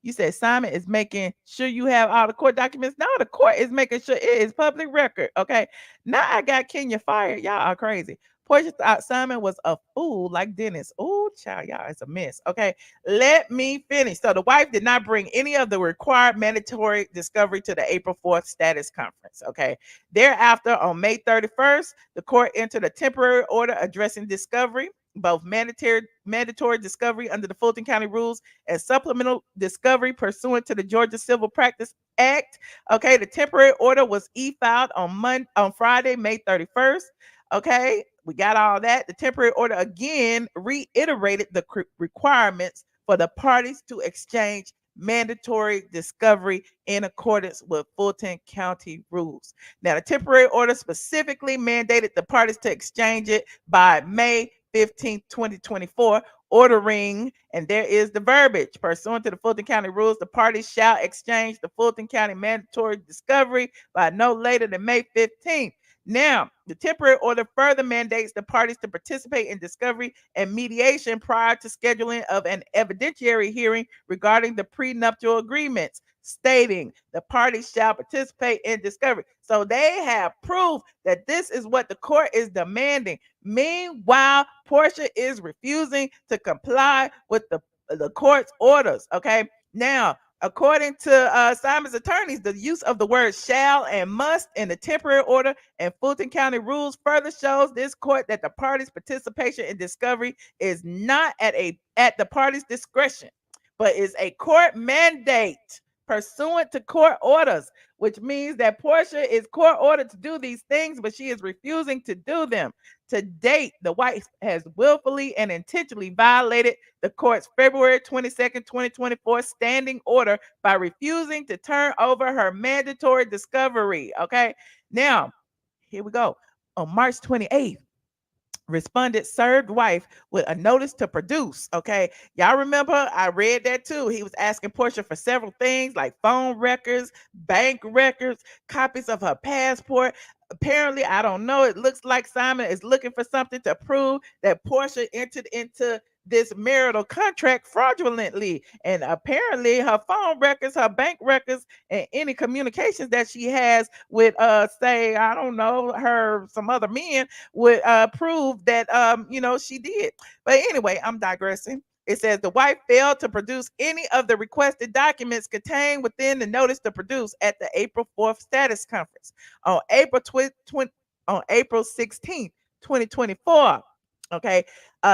You said Simon is making sure you have all the court documents. No, the court is making sure it is public record. Okay. Now I got Kenya fired. Y'all are crazy. Porsha thought Simon was a fool like Dennis. Oh, child, y'all, it's a mess. Okay. Let me finish. So the wife did not bring any of the required mandatory discovery to the April 4th status conference. Okay. Thereafter, on May 31st, the court entered a temporary order addressing discovery, both mandatory discovery under the Fulton County rules and supplemental discovery pursuant to the Georgia Civil Practice Act. Okay, the temporary order was e-filed on Friday, May 31st. Okay, we got all that. The temporary order again reiterated the requirements for the parties to exchange mandatory discovery in accordance with Fulton County rules. Now, the temporary order specifically mandated the parties to exchange it by May 15th, 2024, ordering, and there is the verbiage, pursuant to the Fulton County rules, the parties shall exchange the Fulton County mandatory discovery by no later than May 15th. Now, the temporary order further mandates the parties to participate in discovery and mediation prior to scheduling of an evidentiary hearing regarding the prenuptial agreements, stating the parties shall participate in discovery. So they have proof that this is what the court is demanding. Meanwhile, Porsha is refusing to comply with the court's orders. Okay. Now, according to Simon's attorneys, the use of the word shall and must in the temporary order and Fulton County rules further shows this court that the parties' participation in discovery is not at the party's discretion, but is a court mandate pursuant to court orders, which means that Porsha is court ordered to do these things, but she is refusing to do them. To date, the wife has willfully and intentionally violated the court's February 22nd, 2024 standing order by refusing to turn over her mandatory discovery. Okay. Now, here we go. On March 28th, respondent served wife with a notice to produce. Okay. Y'all remember I read that too. He was asking Porsha for several things like phone records, bank records, copies of her passport. Apparently, I don't know. It looks like Simon is looking for something to prove that Porsha entered into this marital contract fraudulently. And apparently her phone records, her bank records, and any communications that she has with say, I don't know, her some other men would prove that she did. But anyway, I'm digressing. It says the wife failed to produce any of the requested documents contained within the notice to produce at the April 4th status conference on April 16th, 2024. Okay.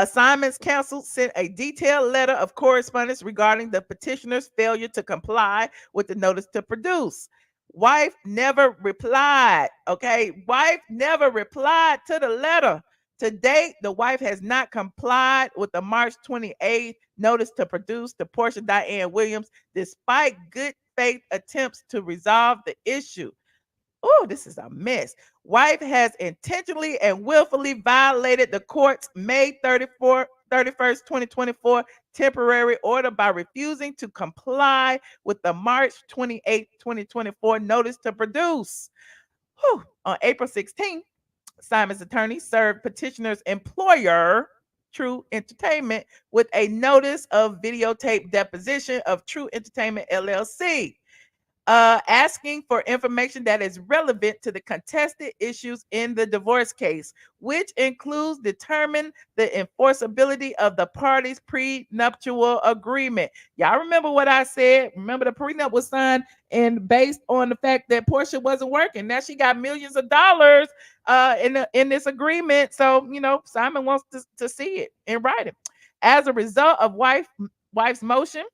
Simon's counsel sent a detailed letter of correspondence regarding the petitioner's failure to comply with the notice to produce. Wife never replied. Okay. Wife never replied to the letter. To date, the wife has not complied with the March 28th notice to produce to Porsha Diane Williams, despite good faith attempts to resolve the issue. Oh, this is a mess. Wife has intentionally and willfully violated the court's May 31st, 2024 temporary order by refusing to comply with the March 28th, 2024 notice to produce. Whew. On April 16th, Simon's attorney served petitioner's employer, True Entertainment, with a notice of videotape deposition of True Entertainment LLC, asking for information that is relevant to the contested issues in the divorce case, which includes determine the enforceability of the parties' prenuptial agreement. Y'all remember what I said? Remember the prenup was signed and based on the fact that Porsha wasn't working. Now she got millions of dollars in this agreement. So, Simon wants to see it in writing. As a result of wife's motion,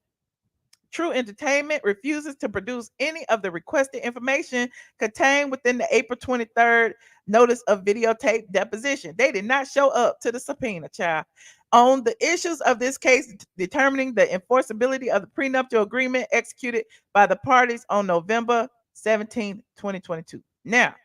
True Entertainment refuses to produce any of the requested information contained within the April 23rd notice of videotape deposition. They did not show up to the subpoena, child. On the issues of this case, determining the enforceability of the prenuptial agreement executed by the parties on November 17, 2022. Now,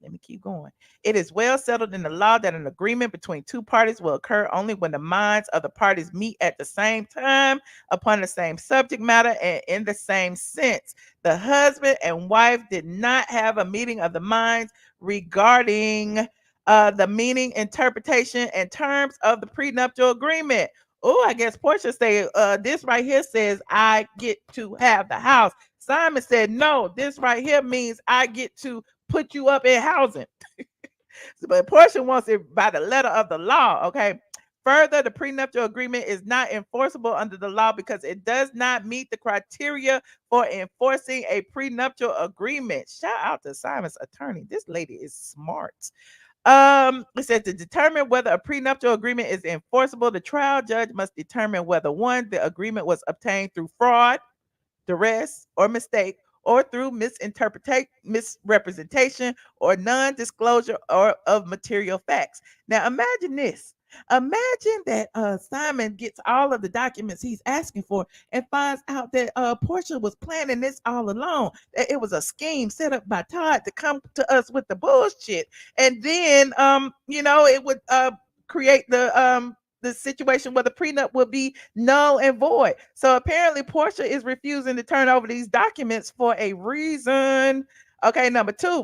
let me keep going. It is well settled in the law that an agreement between two parties will occur only when the minds of the parties meet at the same time upon the same subject matter and in the same sense. The husband and wife did not have a meeting of the minds regarding the meaning, interpretation, and terms of the prenuptial agreement. Oh, I guess Porsha said this right here says I get to have the house. Simon said, no, this right here means I get to put you up in housing. But Porsha wants it by the letter of the law. Okay. Further, the prenuptial agreement is not enforceable under the law because it does not meet the criteria for enforcing a prenuptial agreement. Shout out to Simon's attorney. This lady is smart. It says to determine whether a prenuptial agreement is enforceable, the trial judge must determine whether one, the agreement was obtained through fraud, duress, or mistake, or through misrepresentation, or non-disclosure or of material facts. Now imagine this. Imagine that Simon gets all of the documents he's asking for and finds out that Porsha was planning this all along. That it was a scheme set up by Todd to come to us with the bullshit. And then it would create the situation where the prenup will be null and void. So apparently Porsha is refusing to turn over these documents for a reason. Okay, number two,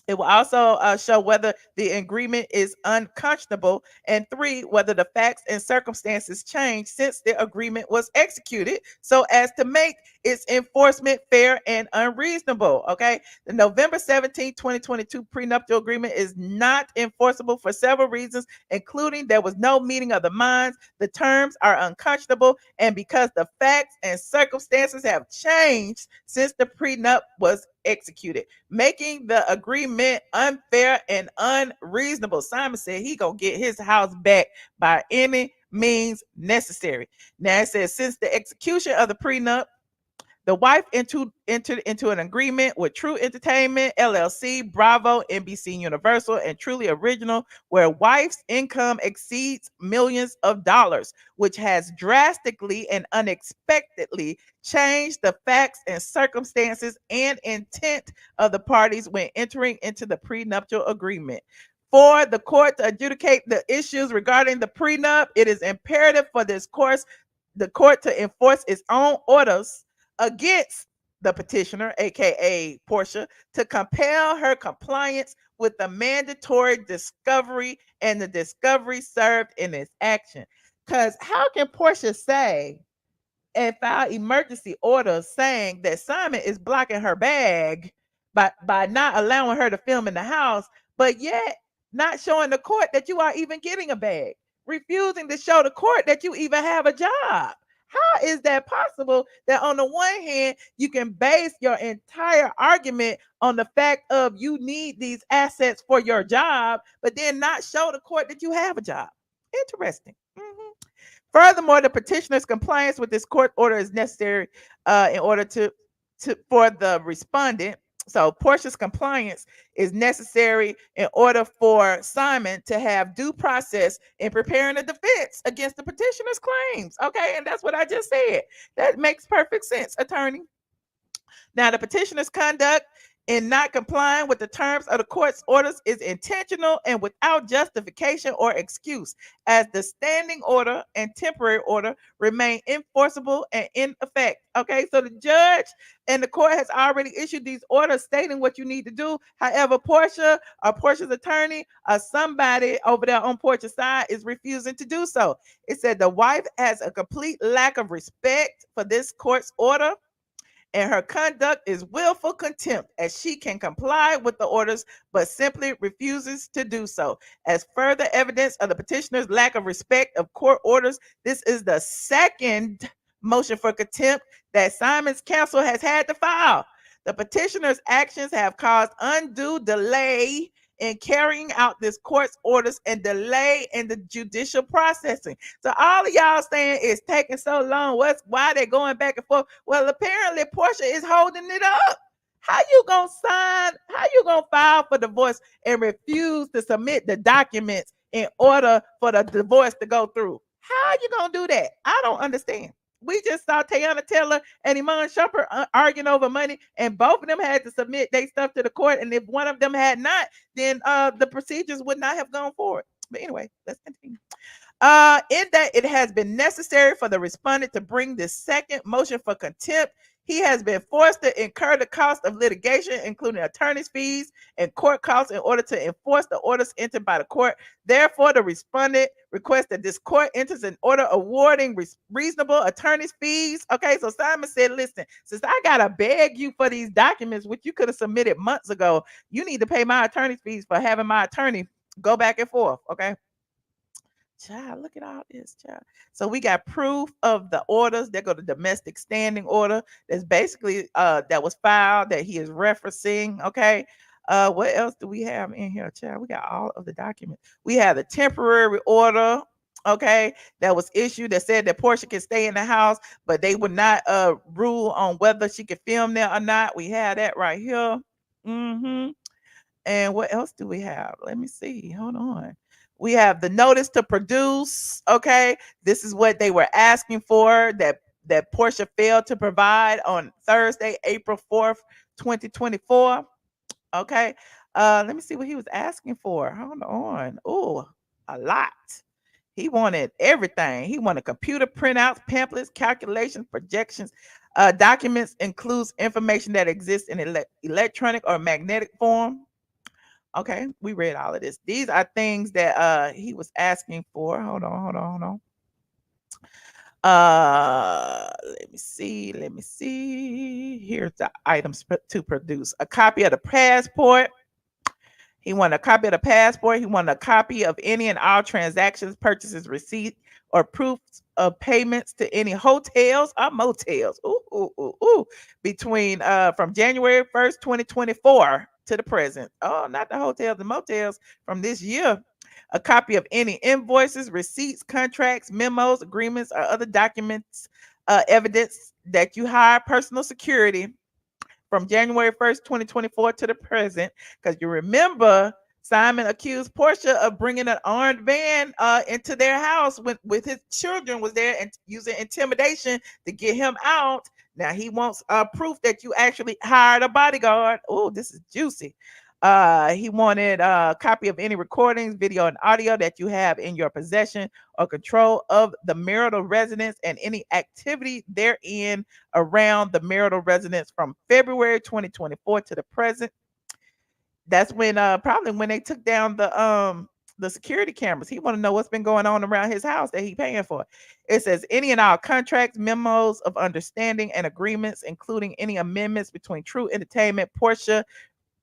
it will also show whether the agreement is unconscionable, and three, whether the facts and circumstances change since the agreement was executed so as to make its enforcement fair and unreasonable. Okay, the November 17, 2022 prenuptial agreement is not enforceable for several reasons, including there was no meeting of the minds, the terms are unconscionable, and because the facts and circumstances have changed since the prenup was executed, making the agreement unfair and unreasonable. Simon said he gonna get his house back by any means necessary. Now it says since the execution of the prenup, the wife entered into an agreement with True Entertainment, LLC, Bravo, NBC Universal, and Truly Original, where wife's income exceeds millions of dollars, which has drastically and unexpectedly changed the facts and circumstances and intent of the parties when entering into the prenuptial agreement. For the court to adjudicate the issues regarding the prenup, it is imperative for the court to enforce its own orders against the petitioner, aka Porsha, to compel her compliance with the mandatory discovery and the discovery served in its action. Because how can Porsha say and file emergency orders saying that Simon is blocking her bag by not allowing her to film in the house, but yet not showing the court that you are even getting a bag, refusing to show the court that you even have a job? How is that possible that on the one hand, you can base your entire argument on the fact of you need these assets for your job, but then not show the court that you have a job? Interesting. Furthermore, the petitioner's compliance with this court order is necessary in order for the respondent. So Portia's compliance is necessary in order for Simon to have due process in preparing a defense against the petitioner's claims. Okay, and that's what I just said. That makes perfect sense, attorney. Now, the petitioner's conduct in not complying with the terms of the court's orders is intentional and without justification or excuse, as the standing order and temporary order remain enforceable and in effect. Okay, so the judge and the court has already issued these orders stating what you need to do. However, Porsha or Portia's attorney or somebody over there on Portia's side is refusing to do so. It said the wife has a complete lack of respect for this court's order, and her conduct is willful contempt, as she can comply with the orders but simply refuses to do so. As further evidence of the petitioner's lack of respect of court orders, this is the second motion for contempt that Simon's counsel has had to file. The petitioner's actions have caused undue delay in carrying out this court's orders and delay in the judicial processing. So all of y'all saying it's taking so long. Why they're going back and forth? Well, apparently Porsha is holding it up. How you gonna sign? How you gonna file for divorce and refuse to submit the documents in order for the divorce to go through? How you gonna do that? I don't understand. We just saw Teyana Taylor and Iman Shumpert arguing over money, and both of them had to submit their stuff to the court. And if one of them had not, then the procedures would not have gone forward. But anyway, let's continue. In that it has been necessary for the respondent to bring this second motion for contempt, he has been forced to incur the cost of litigation, including attorney's fees and court costs, in order to enforce the orders entered by the court. Therefore, the respondent requests that this court enters an order awarding reasonable attorney's fees. Okay, so Simon said, listen, since I gotta beg you for these documents, which you could have submitted months ago, you need to pay my attorney's fees for having my attorney go back and forth. Okay. Child, look at all this, child. So we got proof of the orders. There go the domestic standing order. That's basically that was filed that he is referencing. Okay. What else do we have in here, child? We got all of the documents. We have the temporary order, okay, that was issued that said that Porsha can stay in the house, but they would not rule on whether she could film there or not. We have that right here. And what else do we have? Let me see. Hold on. We have the notice to produce. Okay, this is what they were asking for that Porsha failed to provide on Thursday, April 4th, 2024. Okay, let me see what he was asking for. Hold on. Oh, a lot. He wanted everything. He wanted computer printouts, pamphlets, calculations, projections. Documents includes information that exists in electronic or magnetic form. Okay, we read all of this. These are things that he was asking for. Hold on. Let me see. Here's the items to produce. A copy of the passport. He wanted a copy of the passport. He wanted a copy of any and all transactions, purchases, receipt, or proofs of payments to any hotels or motels. Between from January 1st, 2024 to the present. Oh, not the hotels and motels from this year. A copy of any invoices, receipts, contracts, memos, agreements, or other documents, evidence that you hire personal security from January 1st, 2024 to the present. Because you remember, Simon accused Porsha of bringing an armed van into their house with his children was there and using intimidation to get him out. Now he wants proof that you actually hired a bodyguard. Oh, this is juicy. He wanted a copy of any recordings, video, and audio that you have in your possession or control of the marital residence and any activity therein around the marital residence from February 2024 to the present. That's when probably when they took down the security cameras. He want to know what's been going on around his house that he paying for. It says any and all contracts, memos of understanding, and agreements, including any amendments between True Entertainment, Porsha,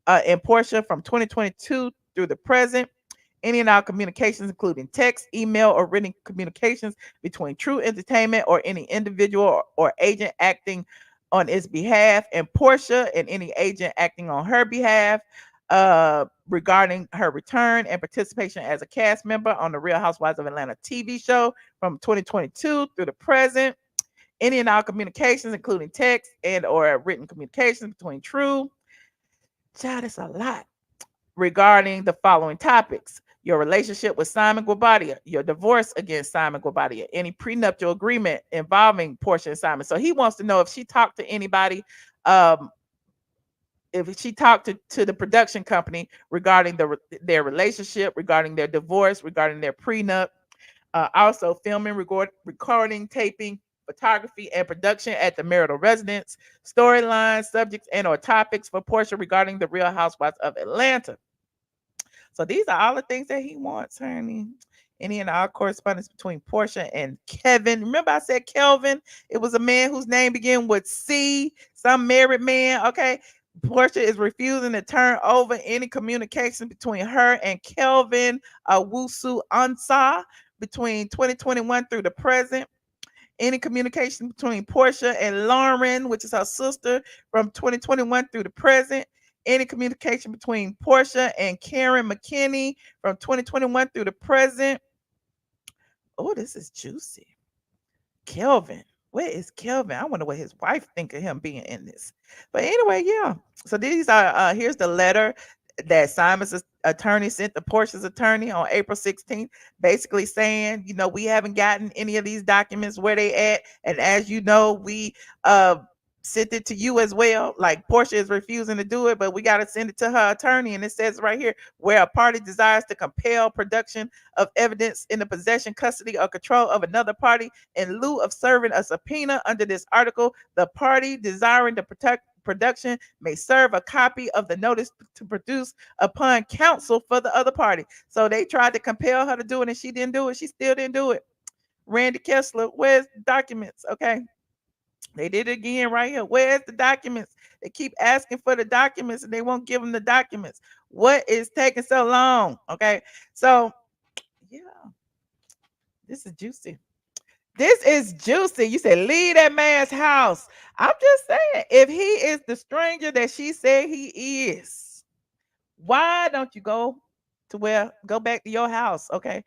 and Porsha from 2022 through the present. Any and all communications, including text, email, or written communications between True Entertainment or any individual or agent acting on its behalf, and Porsha and any agent acting on her behalf, regarding her return and participation as a cast member on the Real Housewives of Atlanta TV show from 2022 through the present. Any and all communications, including text and or written communications between True. Child, it's a lot. Regarding the following topics: your relationship with Simon Guobadia, your divorce against Simon Guobadia, any prenuptial agreement involving Porsha and Simon. So he wants to know if she talked to anybody, if she talked to the production company regarding their relationship, regarding their divorce, regarding their prenup. Also filming, recording, taping, photography, and production at the marital residence, storylines, subjects, and or topics for Porsha regarding the Real Housewives of Atlanta. So these are all the things that he wants, honey. Any and all correspondence between Porsha and Kevin. Remember I said Kelvin? It was a man whose name began with C, some married man, okay? Porsha is refusing to turn over any communication between her and Kelvin Wusu Ansah between 2021 through the present. Any communication between Porsha and Lauren, which is her sister, from 2021 through the present. Any communication between Porsha and Karen McKinney from 2021 through the present. Oh, this is juicy. Kelvin. Where is Kelvin? I wonder what his wife think of him being in this. But anyway, yeah. So these are here's the letter that Simon's attorney sent to Porsha's attorney on April 16th, basically saying, you know, we haven't gotten any of these documents, where they at. And as you know, we sent it to you as well. Like Porsha is refusing to do it, but we got to send it to her attorney. And it says right here, where a party desires to compel production of evidence in the possession, custody, or control of another party in lieu of serving a subpoena under this article, the party desiring to protect production may serve a copy of the notice to produce upon counsel for the other party. So they tried to compel her to do it and she didn't do it. She still didn't do it. Randy Kessler, where's the documents? Okay. They did it again right here. Where's the documents? They keep asking for the documents and they won't give them the documents. What is taking so long? Okay. So, yeah, this is juicy. This is juicy. You said leave that man's house. I'm just saying, if he is the stranger that she said he is, why don't you go back to your house? Okay.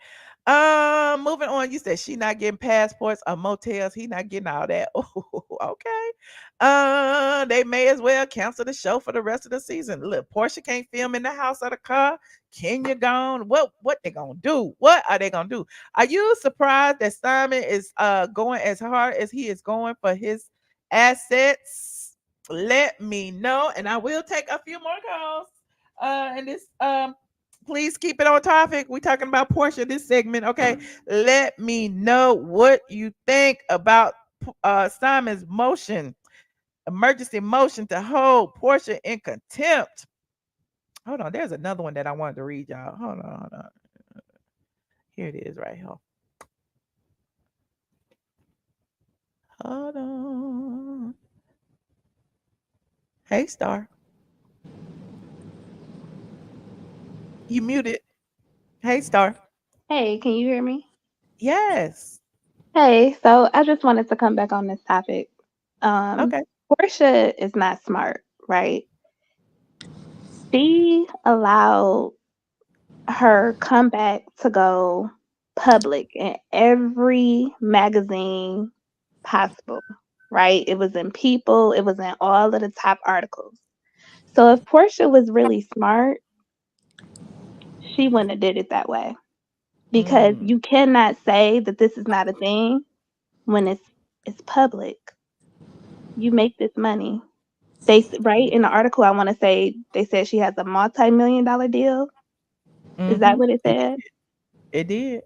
Moving on. You said she not getting passports or motels. He not getting all that. Oh, okay. They may as well cancel the show for the rest of the season. Look, Porsha can't film in the house or the car. Kenya gone. What they gonna do? What are they gonna do? Are you surprised that Simon is going as hard as he is going for his assets? Let me know, and I will take a few more calls. And this please keep it on topic. We're talking about Porsha this segment. Okay. Let me know what you think about Simon's emergency motion to hold Porsha in contempt. Hold on. There's another one that I wanted to read, y'all. Hold on. Here it is right here. Hold on. Hey, Star. You muted. Hey, Star. Hey, can you hear me? Yes. Hey, so I just wanted to come back on this topic. Okay. Porsha is not smart, right? She allowed her comeback to go public in every magazine possible, right? It was in People, it was in all of the top articles. So if Porsha was really smart, she wouldn't have did it that way. Because you cannot say that this is not a thing when it's public. You make this money. They right in the article, I want to say they said she has a multi-million-dollar deal. Is that what it said? It did.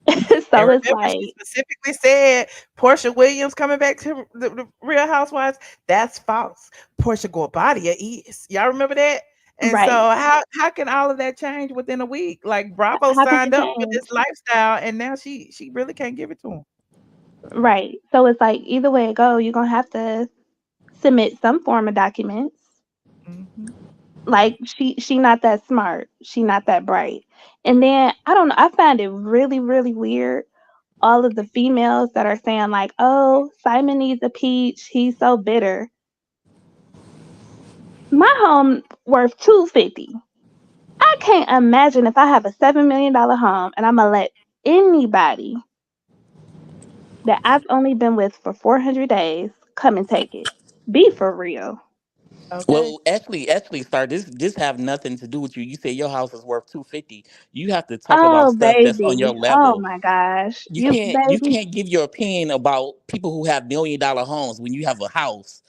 So And it's remember, like, she specifically said Porsha Williams coming back to the Real Housewives. That's false. Porsha Guobadia is. Y'all remember that? And so Right. how can all of that change within a week? Like Bravo How can signed it up for this change? lifestyle, and now she really can't give it to him. Right. So it's like either way it go, you're gonna have to submit some form of documents. Mhm. Like she not that smart. She not that bright. And then I don't know, I find it really, really weird. All of the females that are saying like, oh, Simon needs a peach, he's so bitter. My home worth 250. I can't imagine if I have a $7 million home and I'm gonna let anybody that I've only been with for 400 days come and take it. Be for real. Okay. Well, actually, Star, this have nothing to do with you. You say your house is worth 250. You have to talk about Oh stuff that's on your baby. Oh level. my gosh. You You can't you baby. can't give your opinion about people who have $1 million homes when you have a house,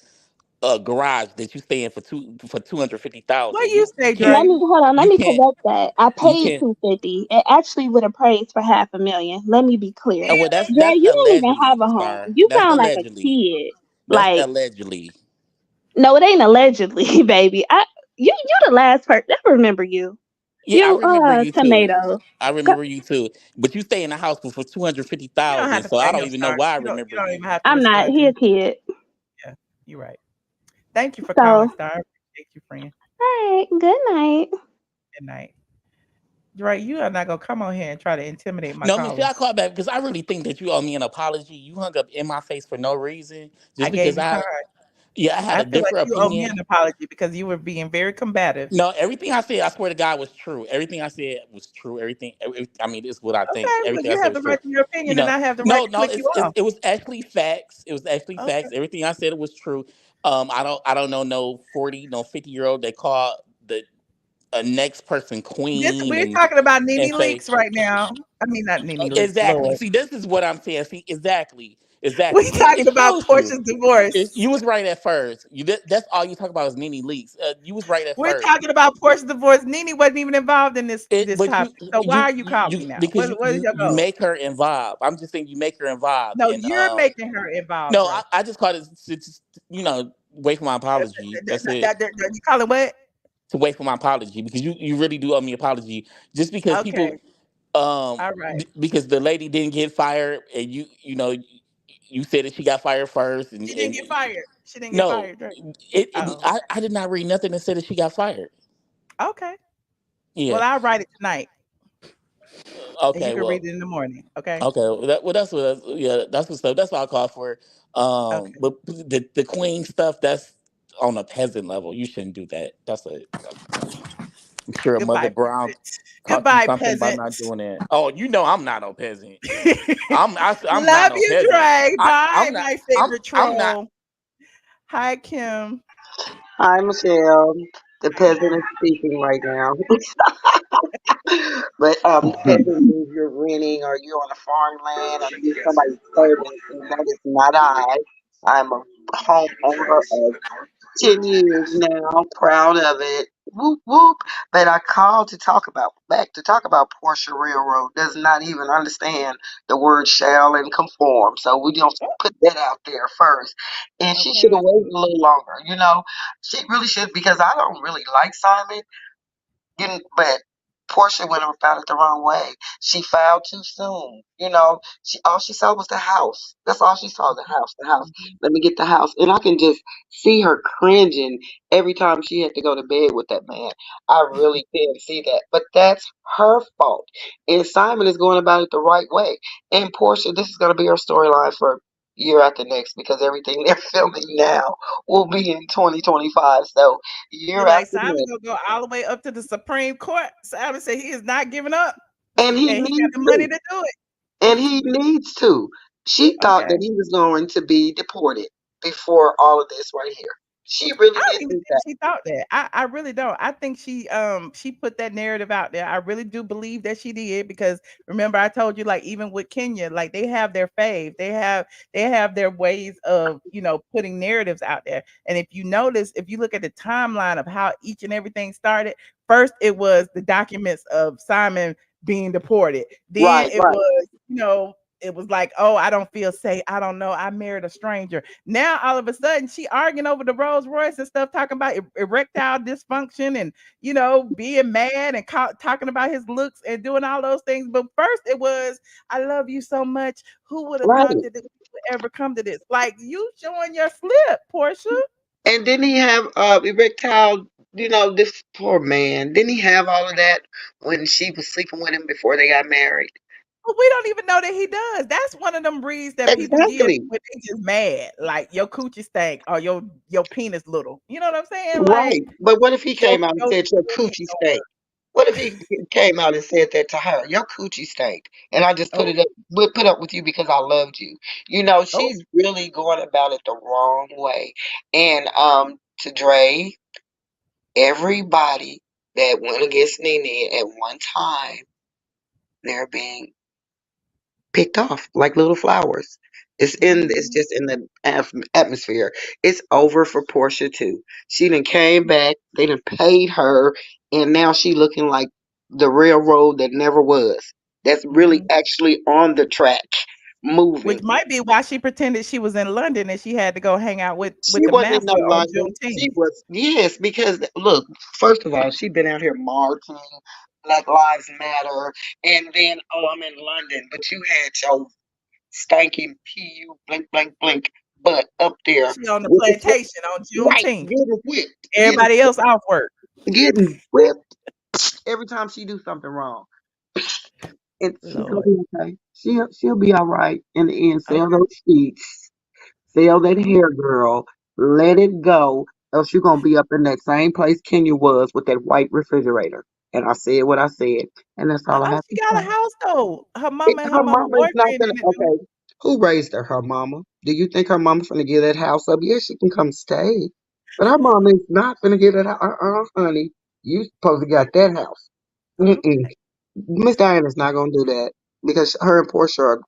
a garage that you stay in for 250,000. What You you say, can't Let Dre? me hold on. Let you me can't correct that. I you paid can't. 250. It actually would have praised for 500,000. Let me be clear. Well, Really? Dre, that's you don't even have allegedly, a home. Star. You That's sound like a allegedly. kid. That's Like allegedly. no, it ain't allegedly, baby. You the last person. I remember you. Yeah, I You remember you too. tomato. I Go- remember you too. But you stay in the house for You don't 250,000, have to so I play don't him, even know Star. why I You remember don't you. even have to I'm not. respond to He a him. kid. Yeah, you're right. Thank you for calling, So Star. I appreciate you, friend. all right. Good night. Good night. Dre, you are not gonna come on here and try to intimidate my No, Michelle, I callers. called back because I really think that you owe me an apology. You hung up in my face for no reason, I just gave because you time. yeah, I had I a feel like different you owe me opinion. an apology because you were being very combative. No, everything I said, I swear to God, was true. Everything I said was true. I mean, this is what I think. Okay, well, Everything I you said have was the true. right to your You opinion, and know, I have the right no, to no, click you off. it was actually facts. It was actually Okay. facts. Everything I said was true. I don't know no 40, no 50-year-old that call the next person This queen we're talking about and Nene say Leaks right now. I mean, not Nene Leaks, exactly. Lord. See, this is what I'm saying. See, exactly, We're exactly. talking It about shows you. Portia's divorce. You was right at first. That's all you talk about is Nene leaks. You was right at We're first. talking about Portia's divorce. Nene wasn't even involved in this But topic. So why are you calling me now? because What is your you goal? make her involved. I'm just saying you make her involved, No, and you're making her involved, no, Dre. I just called it wait for my apology. That's it. You call it what? To wait for my apology because you really do owe me an apology. Just because Okay. people All right. because the lady didn't get fired and you said that she got fired first She didn't and get fired. She didn't get no, fired, Dre. it Oh, I did not read nothing that said that she got fired. okay. Yeah. Well, I'll write it tonight, and you Okay. can read Well. it in the morning. Okay. Okay. That's what stuff. That's what I call for. Okay. But the queen stuff that's on a peasant level. You shouldn't do that. I'm sure Mother Goodbye, Brown peasant. taught you Goodbye, something by not peasants. doing that. Oh, I'm not no peasant. I'm not Love no you, peasant. Dre. Bye, I'm not. my favorite I'm not. troll. Hi, Kim. Hi, Michelle. The peasant is speaking right now. But peasant means you're renting or you're on a farmland or you're somebody's servant, and that is not I. I'm a homeowner of 10 years now, proud of it. Whoop whoop. But I called to talk about Porsche Railroad does not even understand the word shall and conform. So we don't put that out there first. And she Okay, should have let's waited see. a little longer, you know. She really should because I don't really like Simon. But Portia went about it the wrong way. She filed too soon. You know, all she saw was the house. That's all she saw, the house, the house. Mhm. Let me get the house. And I can just see her cringing every time she had to go to bed with that man. I really can see that. But that's her fault. And Simon is going about it the right way. And Portia, this is gonna be her storyline for year after next because everything they're filming now will be in 2025. So You year like after Simon next. gonna go all the way up to the Supreme Court. Simon said he is not giving up, And he and he got needs the money to. to do it. And he needs to. She thought Okay. that he was going to be deported before all of this right here. She really I did don't even think think that. she thought that. I really don't. I think she put that narrative out there. I really do believe that she did because remember I told you like even with Kenya, like they have their fave. They have their ways of, putting narratives out there. And if you notice, if you look at the timeline of how each and everything started, first it was the documents of Simon being deported. Then Right, it right. was, it was like, oh, I don't feel safe. I don't know. I married a stranger. Now all of a sudden she arguing over the Rolls Royce and stuff, talking about erectile dysfunction and being mad and talking about his looks and doing all those things. But first it was, I love you so much. Who would have Right. thought that it would ever come to this? Like, you showing your slip, Portia. And didn't he have erectile, this poor man, didn't he have all of that when she was sleeping with him before they got married? But we don't even know that he does. That's one of them breeds that people give Exactly. when they just mad, like your coochie stank or your penis little. You know what I'm saying? Like Right. But what if he your came out and your said your chin coochie stank? What if he came out and said that to her? Your coochie stank. And I just or put up with you because I loved you. oh, She's really going about it the wrong way. And to Dre, everybody that went against Nene at one time, they're being picked off like little flowers. It's mm, just in the atmosphere. It's over for Portia too. She done came back, they done paid her, and now she looking like the railroad that never was. That's really mhm. actually on the track, moving. Which might be why she pretended she was in London and she had to go hang out with She the wasn't in no mafia on London. Juneteenth. She was, yes, because look, first of all, she been out here marching, Black Lives Matter, and then, oh, I'm in London, but you had your stanky PU blink blink blink butt up there She on the with the plantation on right Juneteenth. getting whipped, Everybody else off work. getting whipped every time she do something wrong. And she's gonna Lord. be okay. She'll be all right in the end. Sell Okay. those sheets, sell that Mhm. hair, girl. Let it go, else you're gonna be up in that same place Kenya was with that white refrigerator. And I said what I said, and that's all I Oh, have she to got a say. house though. Her mama and her Her mama mama is not boyfriend gonna. in it do. Okay, who raised her? Her mama. Do you think her mama's gonna give that house up? Yeah, she can come stay, but her mama is not gonna give it. Honey, you supposed to got that house. Mm-mm. Okay. Miss Diana's not gonna do that because her and Portia are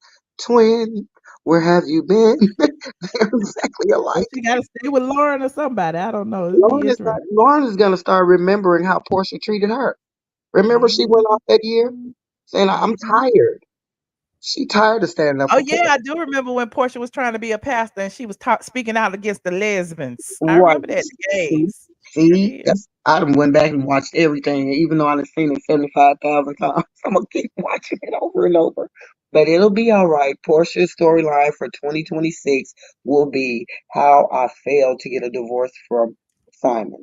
twin. Where have you been? They're exactly Well, alike. she got to stay with Lauren or somebody. I don't know. It'd be interesting. Lauren is gonna start remembering how Portia treated her. Remember, she went Mhm. off that year saying, "I'm Mhm. tired." She tired of standing up Oh for yeah, Portia. I do remember when Portia was trying to be a pastor and she was speaking out against the lesbians. I Right. remember that, the See, gays. Sure see, did. that's I done went back and watched everything, even though I've seen it 75,000 times. I'm gonna keep watching it over and over. But it'll be all right. Portia's storyline for 2026 will be how I failed to get a divorce from Simon.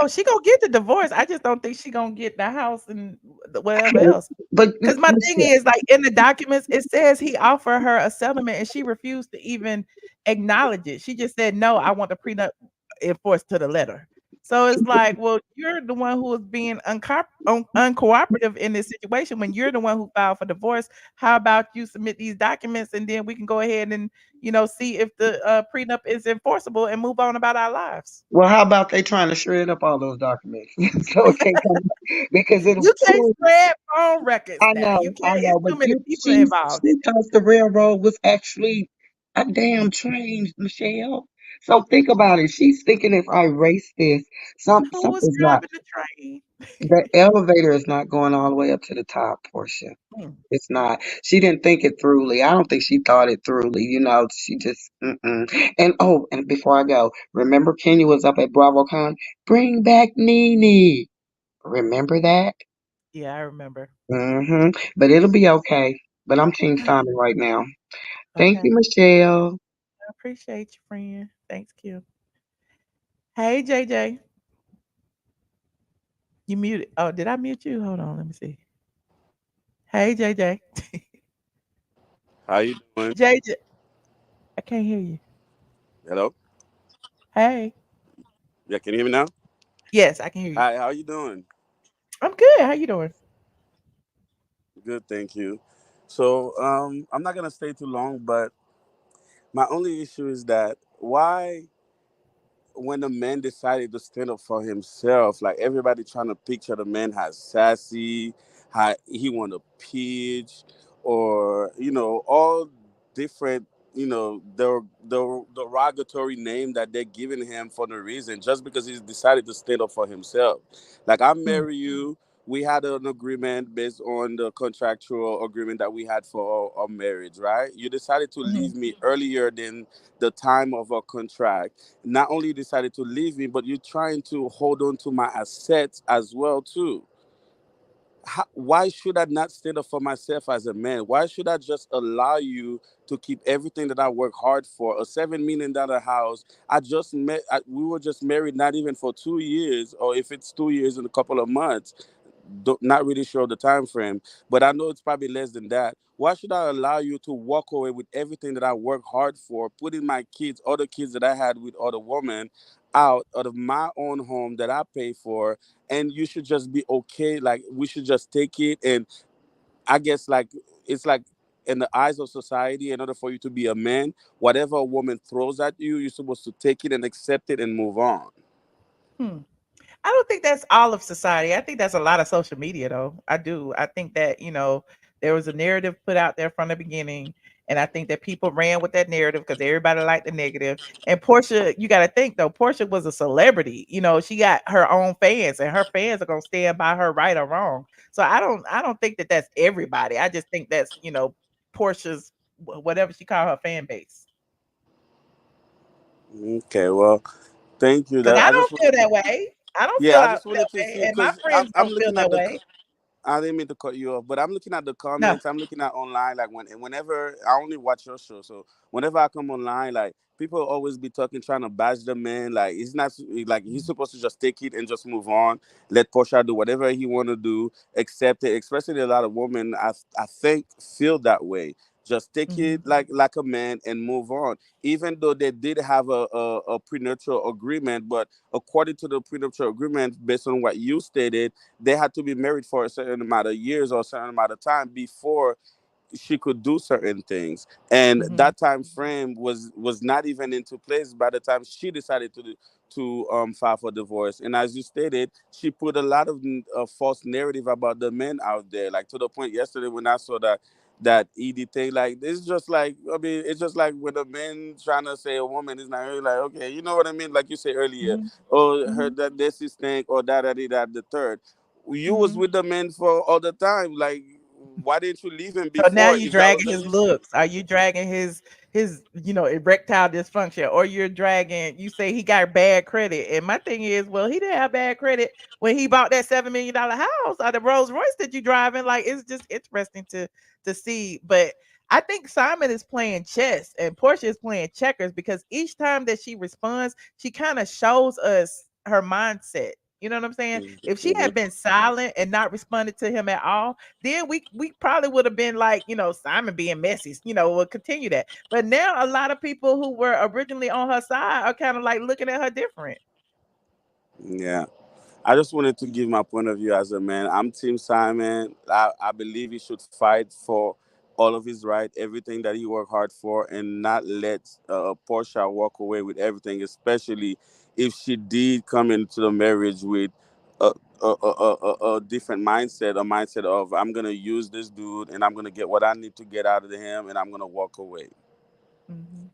Oh, she gonna get the divorce. I just don't think she gonna get the house and whatever else. But Because my thing Michelle, is, like, in the documents, it says he offered her a settlement and she refused to even acknowledge it. She just said, "No, I want the prenup enforced to the letter." So it's like, well, you're the one who is being uncooperative in this situation when you're the one who filed for divorce. How about you submit these documents and then we can go ahead and, see if the prenup is enforceable and move on about our lives. well, how about they trying to shred up all those documents so it can come because it'll You can't prove. spread phone records now. You I can't. It's know, but too many people she involved in she thought the railroad was actually a damn train, Michelle. So think about it. She's thinking if I erase this, it. Who was something's not. driving the train? The elevator is not going all the way up to the top, Portia. Hmm. It's not. She didn't think it throughly. I don't think she thought it throughly. She just. Mm-mm. And oh, and before I go, remember Kenya was up at BravoCon. Bring back Nene. Remember that? Yeah, I remember. But it'll be okay. But I'm Team Simon right now. Thank Okay. you, Michelle. I appreciate you, friend. Thanks, Kim. Hey, JJ. You muted. Oh, did I mute you? Hold on. Let me see. Hey, JJ. How you doing? JJ. I can't hear you. Hello? Hey. Yeah, can you hear me now? Yes, I can hear you. Hi, how you doing? I'm good. How you doing? Good, thank you. So, I'm not gonna stay too long, but my only issue is that why when the man decided to stand up for himself, like everybody trying to picture the man as sassy, how he want to pitch, or all different, the derogatory name that they're giving him for no reason, just because he's decided to stand up for himself. Like I Hmm. marry you we had an agreement based on the contractual agreement that we had for our marriage, right? You decided to leave me earlier than the time of our contract. Not only you decided to leave me, but you're trying to hold on to my assets as well too. Why should I not stand up for myself as a man? Why should I just allow you to keep everything that I work hard for? A $7 million house. I just met. We were just married, not even for 2 years, or if it's 2 years in a couple of months. Not really sure of the time frame, but I know it's probably less than that. Why should I allow you to walk away with everything that I work hard for, putting my kids, other kids that I had with other women, out of my own home that I pay for, and you should just be okay? Like, we should just take it. And I guess, like, it's like, in the eyes of society, in order for you to be a man, whatever a woman throws at you, you're supposed to take it and accept it and move on. Hmm. I don't think that's all of society. I think that's a lot of social media, though. I do. I think that, there was a narrative put out there from the beginning. And I think that people ran with that narrative because everybody liked the negative. And Porsha, you got to think, though, Porsha was a celebrity. She got her own fans, and her fans are going to stand by her right or wrong. So I don't think that that's everybody. I just think that's, Porsha's, whatever she called her fan base. Okay, well, thank you. Because That I I don't just feel that way. I don't feel Yeah, I that just wanted to way, see, and my because friends I'm don't feel looking at that way. I didn't mean to cut you off, but I'm looking at the No. comments. I'm looking at online, like, whenever I only watch your show, so whenever I come online, like, people always be talking, trying to bash the man. Like, he's not, like, he's supposed to just take it and just move on. Let Porsha do whatever he want to do, accept it. Especially a lot of women, I think, feel that way. Just take Mhm. it like a man and move on. Even though they did have a prenuptial agreement, but according to the prenuptial agreement, based on what you stated, they had to be married for a certain amount of years or a certain amount of time before she could do certain things, and Mhm. that time frame was not even into place by the time she decided to file for divorce. And as you stated, she put a lot of false narrative about the men out there, like, to the point yesterday when I saw that Edie thing. Like, it's just like, I mean, it's just like when a man trying to say a woman is not really, like, okay, you know what I mean? Like you said earlier, Mhm. oh, her, Mhm. that this is thing, or that the third. You was Mhm. with the man for all the time. Like, why didn't you leave him So now before, you if that was dragging the his issue? looks. Are you dragging his erectile dysfunction, or you're dragging? You say he got bad credit, and my thing is, well, he didn't have bad credit when he bought that $7 million house or the Rolls Royce that you driving. Like, it's just interesting to see. But I think Simon is playing chess and Portia is playing checkers, because each time that she responds, she kind of shows us her mindset. You know what I'm saying? If she Mhm. had been silent and not responded to him at all, then we probably would have been like, Simon being messy, we'll continue that. But now a lot of people who were originally on her side are kind of like looking at her different. Yeah. I just wanted to give my point of view as a man. I'm Team Simon. I believe he should fight for all of his right, everything that he worked hard for, and not let Portia walk away with everything, especially if she did come into the marriage with a, a different mindset, a mindset of, I'm going to use this dude and I'm going to get what I need to get out of him and I'm going to walk away. Hmm.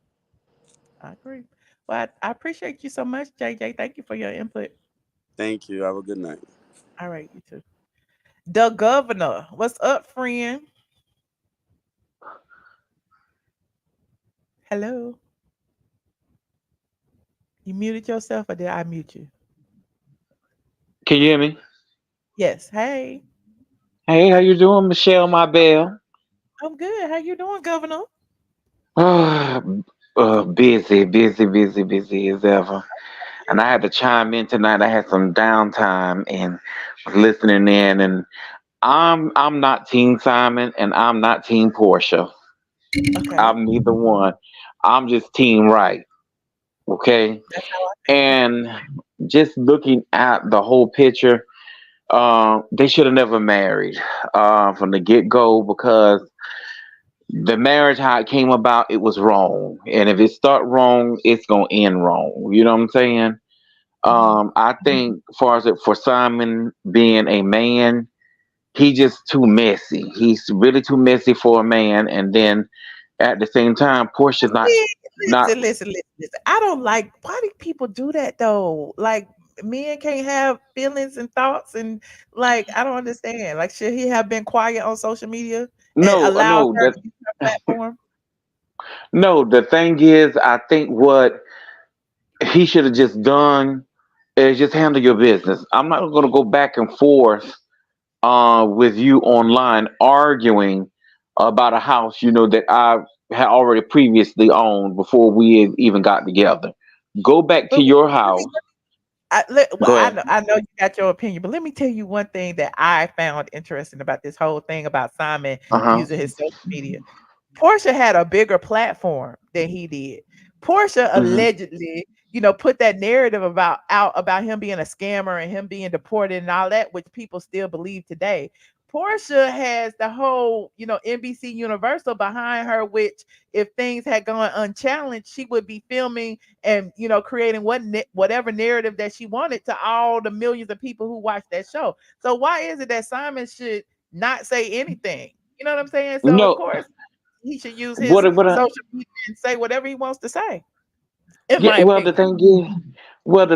I agree. Well, I appreciate you so much, JJ. Thank you for your input. Thank you. Have a good night. All right, you too. The governor, what's up, friend? Hello. You muted yourself, or did I mute you? Can you hear me? Yes. Hey, Hey, how you doing, Michelle, my belle? I'm good. How you doing, governor? Busy, busy, busy, busy as ever. And I had to chime in tonight. I had some downtime and was listening in. And I'm not Team Simon, and I'm not Team Portia. Okay. I'm neither one. I'm just Team Right. Okay. That's how I feel. And just looking at the whole picture, they should have never married from the get go, because the marriage, how it came about, it was wrong, and if it start wrong, it's gonna end wrong. You know what I'm saying? Hmm. I think, far as it, for Simon being a man, he just too messy. He's really too messy for a man. And then at the same time, Portia's not See, not listen. I don't like, why do people do that though? Like, men can't have feelings and thoughts and like I don't understand. Like should he have been quiet on social media and No, allowed no, her to use her platform? no. The thing is, I think what he should have just done is just handle your business. I'm not going to go back and forth with you online arguing about a house, that I had already previously owned before we had even got together. Go back to But your let me house. well, Go ahead. I know you got your opinion, but let me tell you one thing that I found interesting about this whole thing about Simon Uh huh. using his social media. Portia had a bigger platform than he did. Portia Hmm. allegedly, put that narrative about him being a scammer and him being deported and all that, which people still believe today. Portia has the whole, NBC Universal behind her, which if things had gone unchallenged, she would be filming and creating whatever narrative that she wanted to all the millions of people who watch that show. So why is it that Simon should not say anything? You know what I'm saying? So of No, course he should use his what? What? social media and say whatever he wants to say, in Yeah. my Well, the opinion.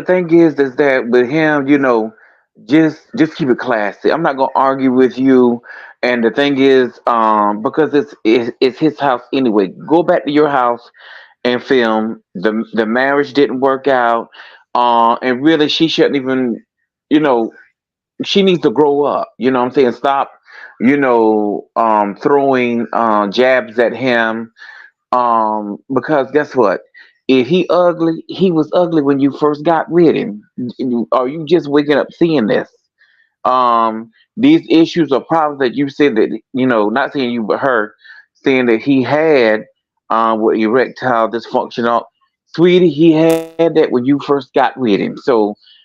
thing is, is that with him, just keep it classy. I'm not gonna argue with you. And the thing is, because it's his house anyway. Go back to your house and film. The marriage didn't work out, and really she shouldn't even, you know, she needs to grow up. You know what I'm saying? Stop, throwing jabs at him. Because guess what? If he ugly, he was ugly when you first got with him. Are you just waking up seeing this? These issues or problems that you said that not saying you but her, saying that he had with erectile dysfunction. Sweetie, he had that when you first got with him. So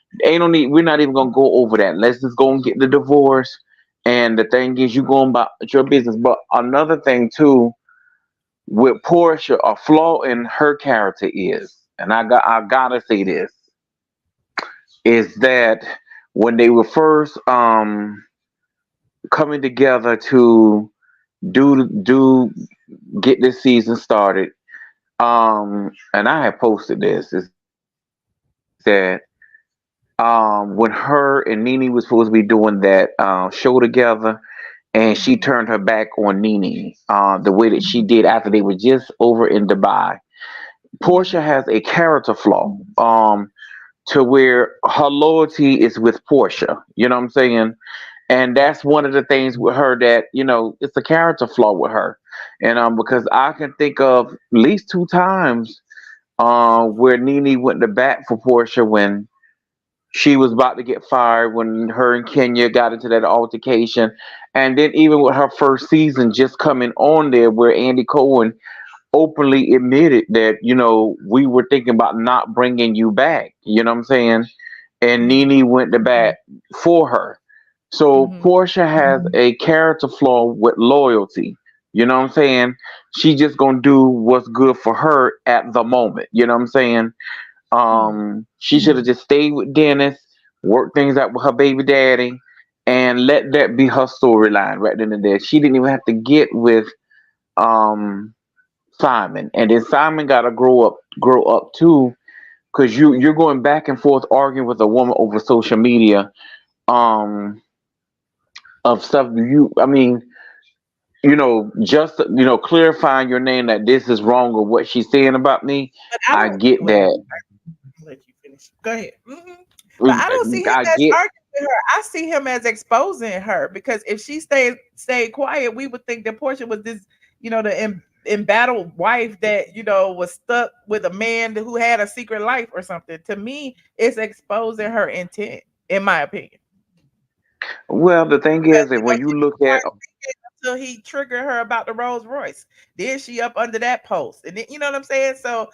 ain't no need. We're not even gonna go over that. Let's just go and get the divorce. And the thing is, you going about your business. But another thing too with Portia, a flaw in her character is, and I gotta say this, is that when they were first coming together to do get this season started, and I had posted this, is that when her and Nene was supposed to be doing that show together, and she turned her back on Nene, the way that she did after they were just over in Dubai. Portia has a character flaw, to where her loyalty is with Portia. You know what I'm saying? And that's one of the things with her that it's a character flaw with her. And because I can think of at least two times where Nene went to bat for Portia when she was about to get fired, when her and Kenya got into that altercation, and then even with her first season just coming on there, where Andy Cohen openly admitted that we were thinking about not bringing you back. You know what I'm saying? And Nene went to bat for her. So Portia has a character flaw with loyalty. You know what I'm saying? She just gonna do what's good for her at the moment. You know what I'm saying? She should have just stayed with Dennis, worked things out with her baby daddy, and let that be her storyline right then and there. She didn't even have to get with um Simon, and then Simon got to grow up too, because you're going back and forth arguing with a woman over social media, um, of stuff. I mean, just clarifying your name that this is wrong or what she's saying about me. But I I don't get well, that. I'll let you finish. Go ahead. But I don't see him I as get. arguing with her. I see him as exposing her because if she stayed quiet, we would think that Portia was this, the embattled wife that was stuck with a man who had a secret life or something. To me, it's exposing her intent, in my opinion. Well, the thing Because is that when you she was look at, quiet until he triggered her about the Rolls Royce. Then she up under that post, and then, you know what I'm saying. So,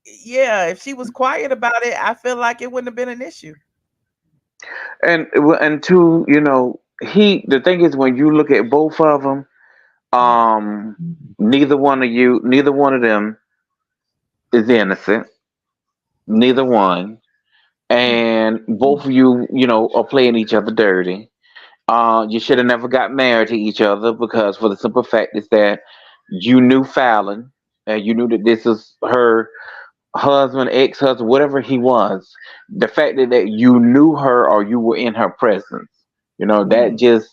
yeah, if she was quiet about it, I feel like it wouldn't have been an issue. and two, the thing is when you look at both of them, neither one of them is innocent. Neither one. And both of you, are playing each other dirty. You should have never got married to each other because for the simple fact is that you knew Fallon and you knew that this is husband, ex-husband, whatever he was, the fact that you knew her or you were in her presence, that just,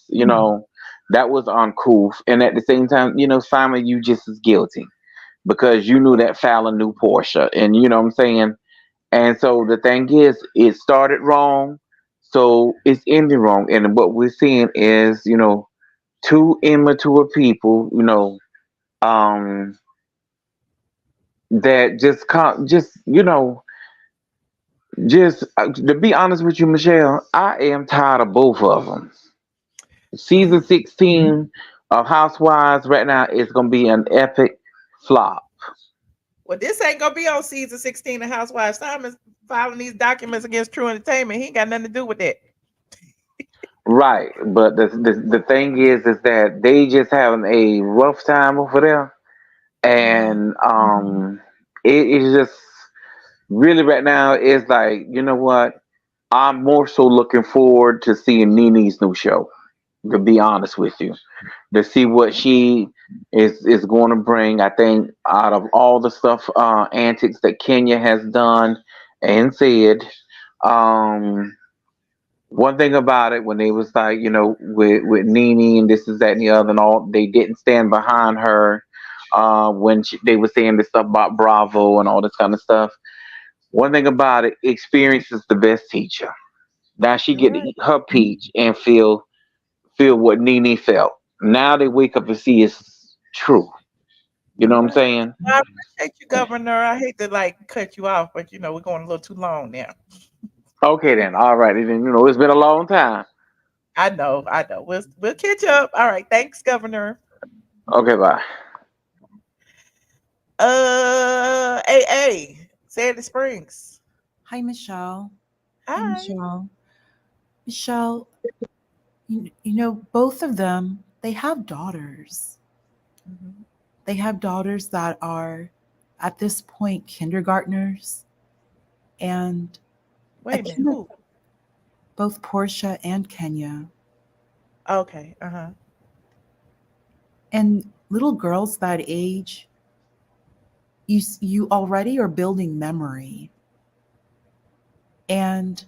that was uncouth. And at the same time, Simon, you just as guilty because you knew that Fallon knew Porsha, and you know what I'm saying. And so the thing is, it started wrong, so it's ending wrong. And what we're seeing is, two immature people, um, that just can't, just to be honest with you, Michelle, I am tired of both of them. Season 16 of Housewives right now is gonna be an epic flop. Well, this ain't gonna be on season 16 of Housewives. Simon's filing these documents against True Entertainment. He ain't got nothing to do with that. Right, but the thing is that they just having a rough time over there, and it is just really right now. It's like, you know what? I'm more so looking forward to seeing Nene's new show. To be honest with you, to see what she is going to bring. I think out of all the stuff, antics that Kenya has done and said, um, one thing about it, when they was like, with Nene and this is that and the other and all, they didn't stand behind her. When they were saying this stuff about Bravo and all this kind of stuff. One thing about it, experience is the best teacher. Now she get to eat her peach and feel what Nene felt. Now they wake up and see it's true. You know what I'm saying? I appreciate you, Governor. I hate to cut you off, but we're going a little too long now. Okay then. All right. Then it's been a long time. I know. We'll catch up. All right. Thanks, Governor. Okay, bye. AA, Sandy Springs. Hi, Michelle. Hi. Michelle. Michelle, both of them, they have daughters. Mm-hmm. They have daughters that are, at this point, kindergartners. And wait a minute, who? Both Porsha and Kenya. Okay, And little girls that age, you already are building memory. And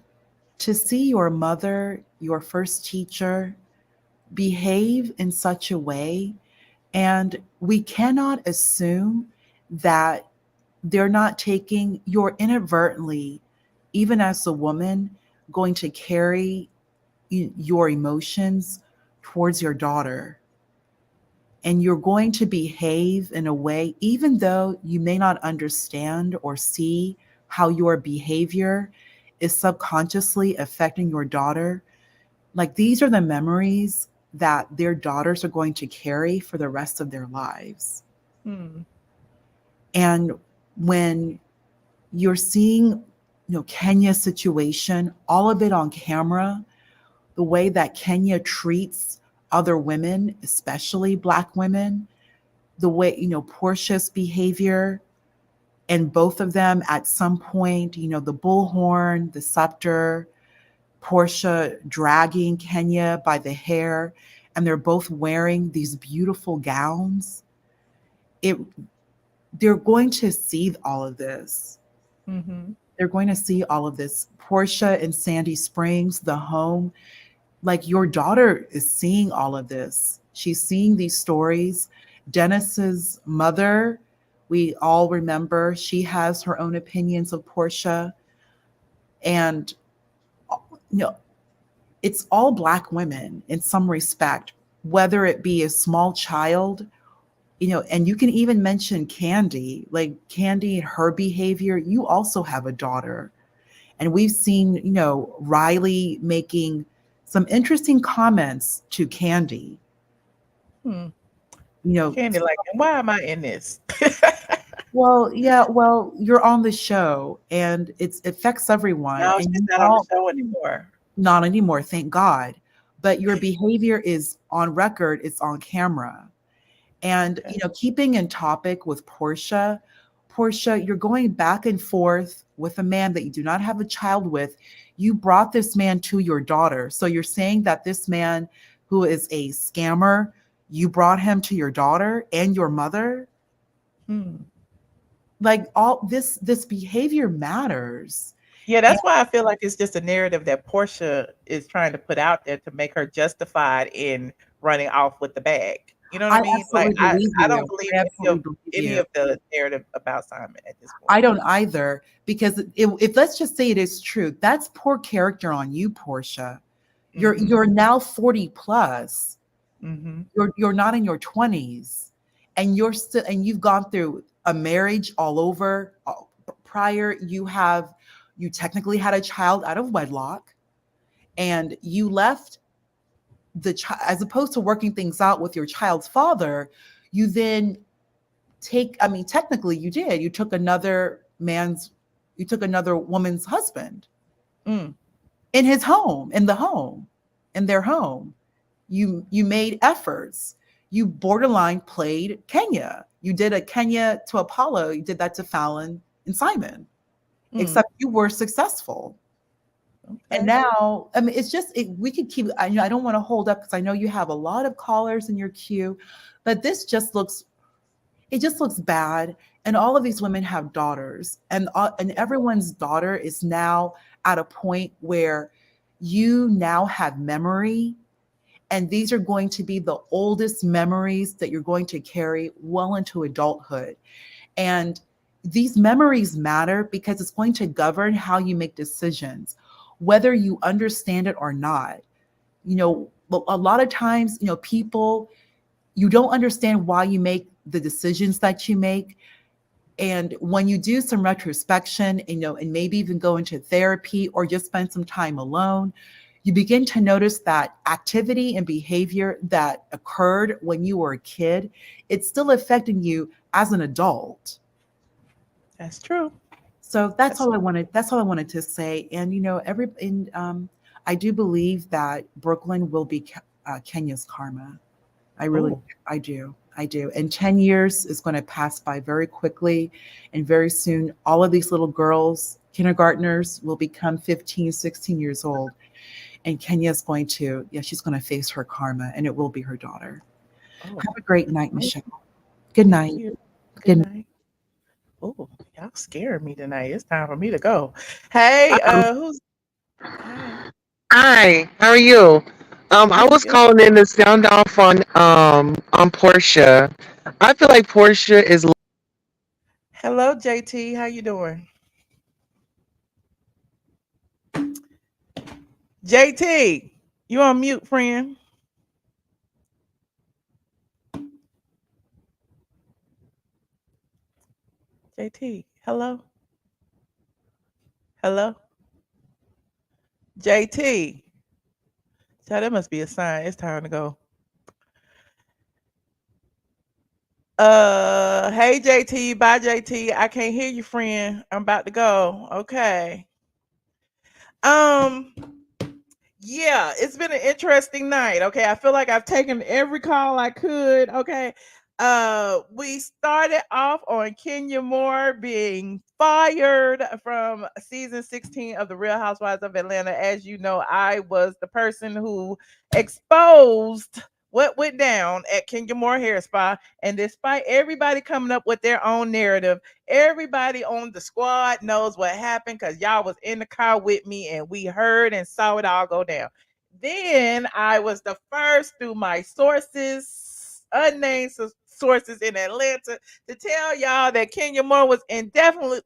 to see your mother, your first teacher, behave in such a way, and we cannot assume that they're not taking, you're inadvertently, even as a woman, going to carry your emotions towards your daughter. And you're going to behave in a way, even though you may not understand or see how your behavior is subconsciously affecting your daughter. Like, these are the memories that their daughters are going to carry for the rest of their lives. And when you're seeing, Kenya's situation, all of it on camera, the way that Kenya treats other women, especially Black women, the way, Porsha's behavior, and both of them at some point, the bullhorn, the scepter, Porsha dragging Kenya by the hair, and they're both wearing these beautiful gowns. They're going to see all of this. Mm-hmm. They're going to see all of this. Porsha in Sandy Springs, the home, like, your daughter is seeing all of this. She's seeing these stories. Dennis's mother, we all remember, she has her own opinions of Porsha. And, it's all Black women in some respect, whether it be a small child, and you can even mention Candy, like Candy and her behavior. You also have a daughter. And we've seen, Riley making some interesting comments to Candy. Candy, why am I in this? Well, yeah, you're on the show and it affects everyone. No, and she's not on the show anymore. Not anymore, thank God. But your behavior is on record, it's on camera. And, keeping in topic with Porsha, you're going back and forth with a man that you do not have a child with. You brought this man to your daughter. So you're saying that this man who is a scammer, you brought him to your daughter and your mother? Like all this behavior matters. Yeah, And that's why I feel like it's just a narrative that Portia is trying to put out there to make her justified in running off with the bag. You know what I I mean? Like absolutely believe I don't you. believe I absolutely believe any you. of the narrative about Simon at this point. I don't either, because if let's just say it is true, that's poor character on you, Portia. You're now 40 plus. Mm-hmm. You're not in your 20s, and you're still, and you've gone through a marriage all over. Prior, you technically had a child out of wedlock, and you left the child, as opposed to working things out with your child's father. You then I mean, technically you did. You took another woman's husband Mm. in his home, in their home. You made efforts. You borderline played Kenya. You did a Kenya to Apollo. You did that to Fallon and Simon, Mm. except you were successful. And Okay. now, I mean, it's just, we could keep, I don't want to hold up because I know you have a lot of callers in your queue, but it just looks bad. And all of these women have daughters, and everyone's daughter is now at a point where you now have memory, and these are going to be the oldest memories that you're going to carry well into adulthood. And these memories matter because it's going to govern how you make decisions, whether you understand it or not. A lot of times, people, you don't understand why you make the decisions that you make. And when you do some retrospection, and maybe even go into therapy or just spend some time alone, you begin to notice that activity and behavior that occurred when you were a kid, it's still affecting you as an adult. That's true. So that's all I wanted. That's all I wanted to say. And I do believe that Brooklyn will be Kenya's karma. Ooh. I do. I do. And 10 years is going to pass by very quickly. And very soon, all of these little girls, kindergartners, will become 15, 16 years old. And Kenya's she's going to face her karma, and it will be her daughter. Oh, Have a great night, amazing. Michelle. Good Thank night. you. Good Good night. night. Oh, y'all scaring me tonight. It's time for me to go. Hey, who's hi? Hi, how are you? I Good, was good. calling in to sound off on Portia. I feel like Portia is Hello, JT. How you doing? JT, you on mute, friend. JT, hello? Hello? JT. So that must be a sign. It's time to go. Hey JT, bye JT. I can't hear you, friend. I'm about to go. Okay. Um, yeah, it's been an interesting night. Okay, I feel like I've taken every call I could. Okay. We started off on Kenya Moore being fired from season 16 of the Real Housewives of Atlanta. As you know, I was the person who exposed what went down at Kenya Moore Hair Spa. And despite everybody coming up with their own narrative, everybody on the squad knows what happened because y'all was in the car with me and we heard and saw it all go down. Then I was the first through my sources, unnamed sources in Atlanta, to tell y'all that Kenya Moore was indefinitely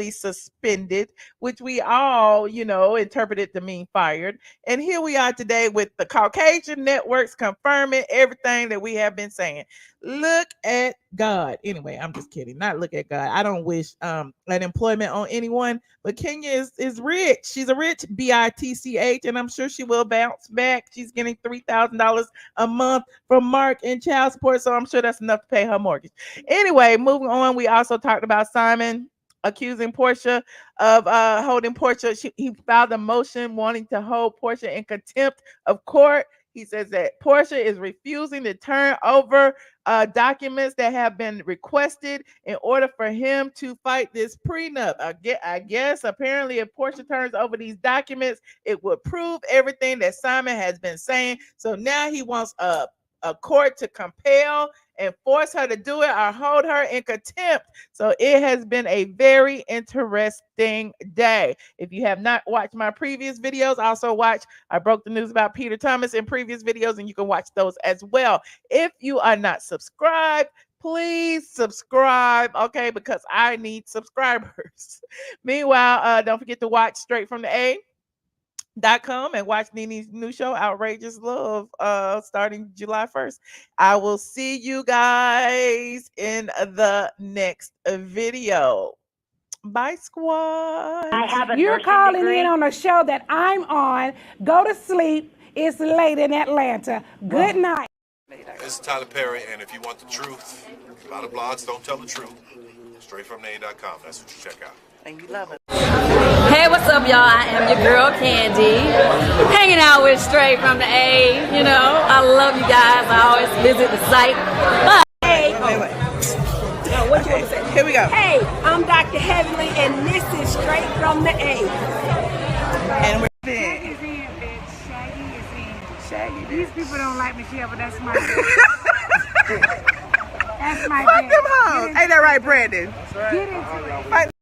suspended, which we all, interpreted to mean fired. And here we are today with the Caucasian networks confirming everything that we have been saying. Look at God. Anyway, I'm just kidding. Not look at God. I don't wish unemployment on anyone, but Kenya is rich. She's a rich bitch, and I'm sure she will bounce back. She's getting $3,000 a month from Mark in child support, so I'm sure that's enough to pay her mortgage. Anyway, moving on, we also talked about Simon accusing Porsha of holding Porsha. He filed a motion wanting to hold Porsha in contempt of court. He says that Porsha is refusing to turn over documents that have been requested in order for him to fight this prenup. I guess apparently if Porsha turns over these documents, it would prove everything that Simon has been saying. So now he wants a a court to compel and force her to do it or hold her in contempt. So it has been a very interesting day. If you have not watched my previous videos, also watch I broke the news about Peter Thomas in previous videos, and you can watch those as well. If you are not subscribed, please subscribe, okay, because I need subscribers. Meanwhile, don't forget to watch Straight from the A.com and watch Nene's new show, Outrageous Love, starting July 1st. I will see you guys in the next video. Bye, squad. You're calling in on a show that I'm on. Go to sleep. It's late in Atlanta. Good night. This is Tyler Perry, and if you want the truth, a lot of blogs don't tell the truth. StraightFromTheA.com, that's what you check out. And you love it. Hey, what's up, y'all? I am your girl, Candy. Hanging out with Straight from the A. You know, I love you guys. I always visit the site. But hey, what you want to say? Here we go. Hey, I'm Dr. Heavenly, and this is Straight from the A. And we're Shaggy is in, bitch. Shaggy is in. Shaggy. These people don't like Michelle, but that's my That's my Fuck them hoes. Ain't that right, Brandon? Get into it.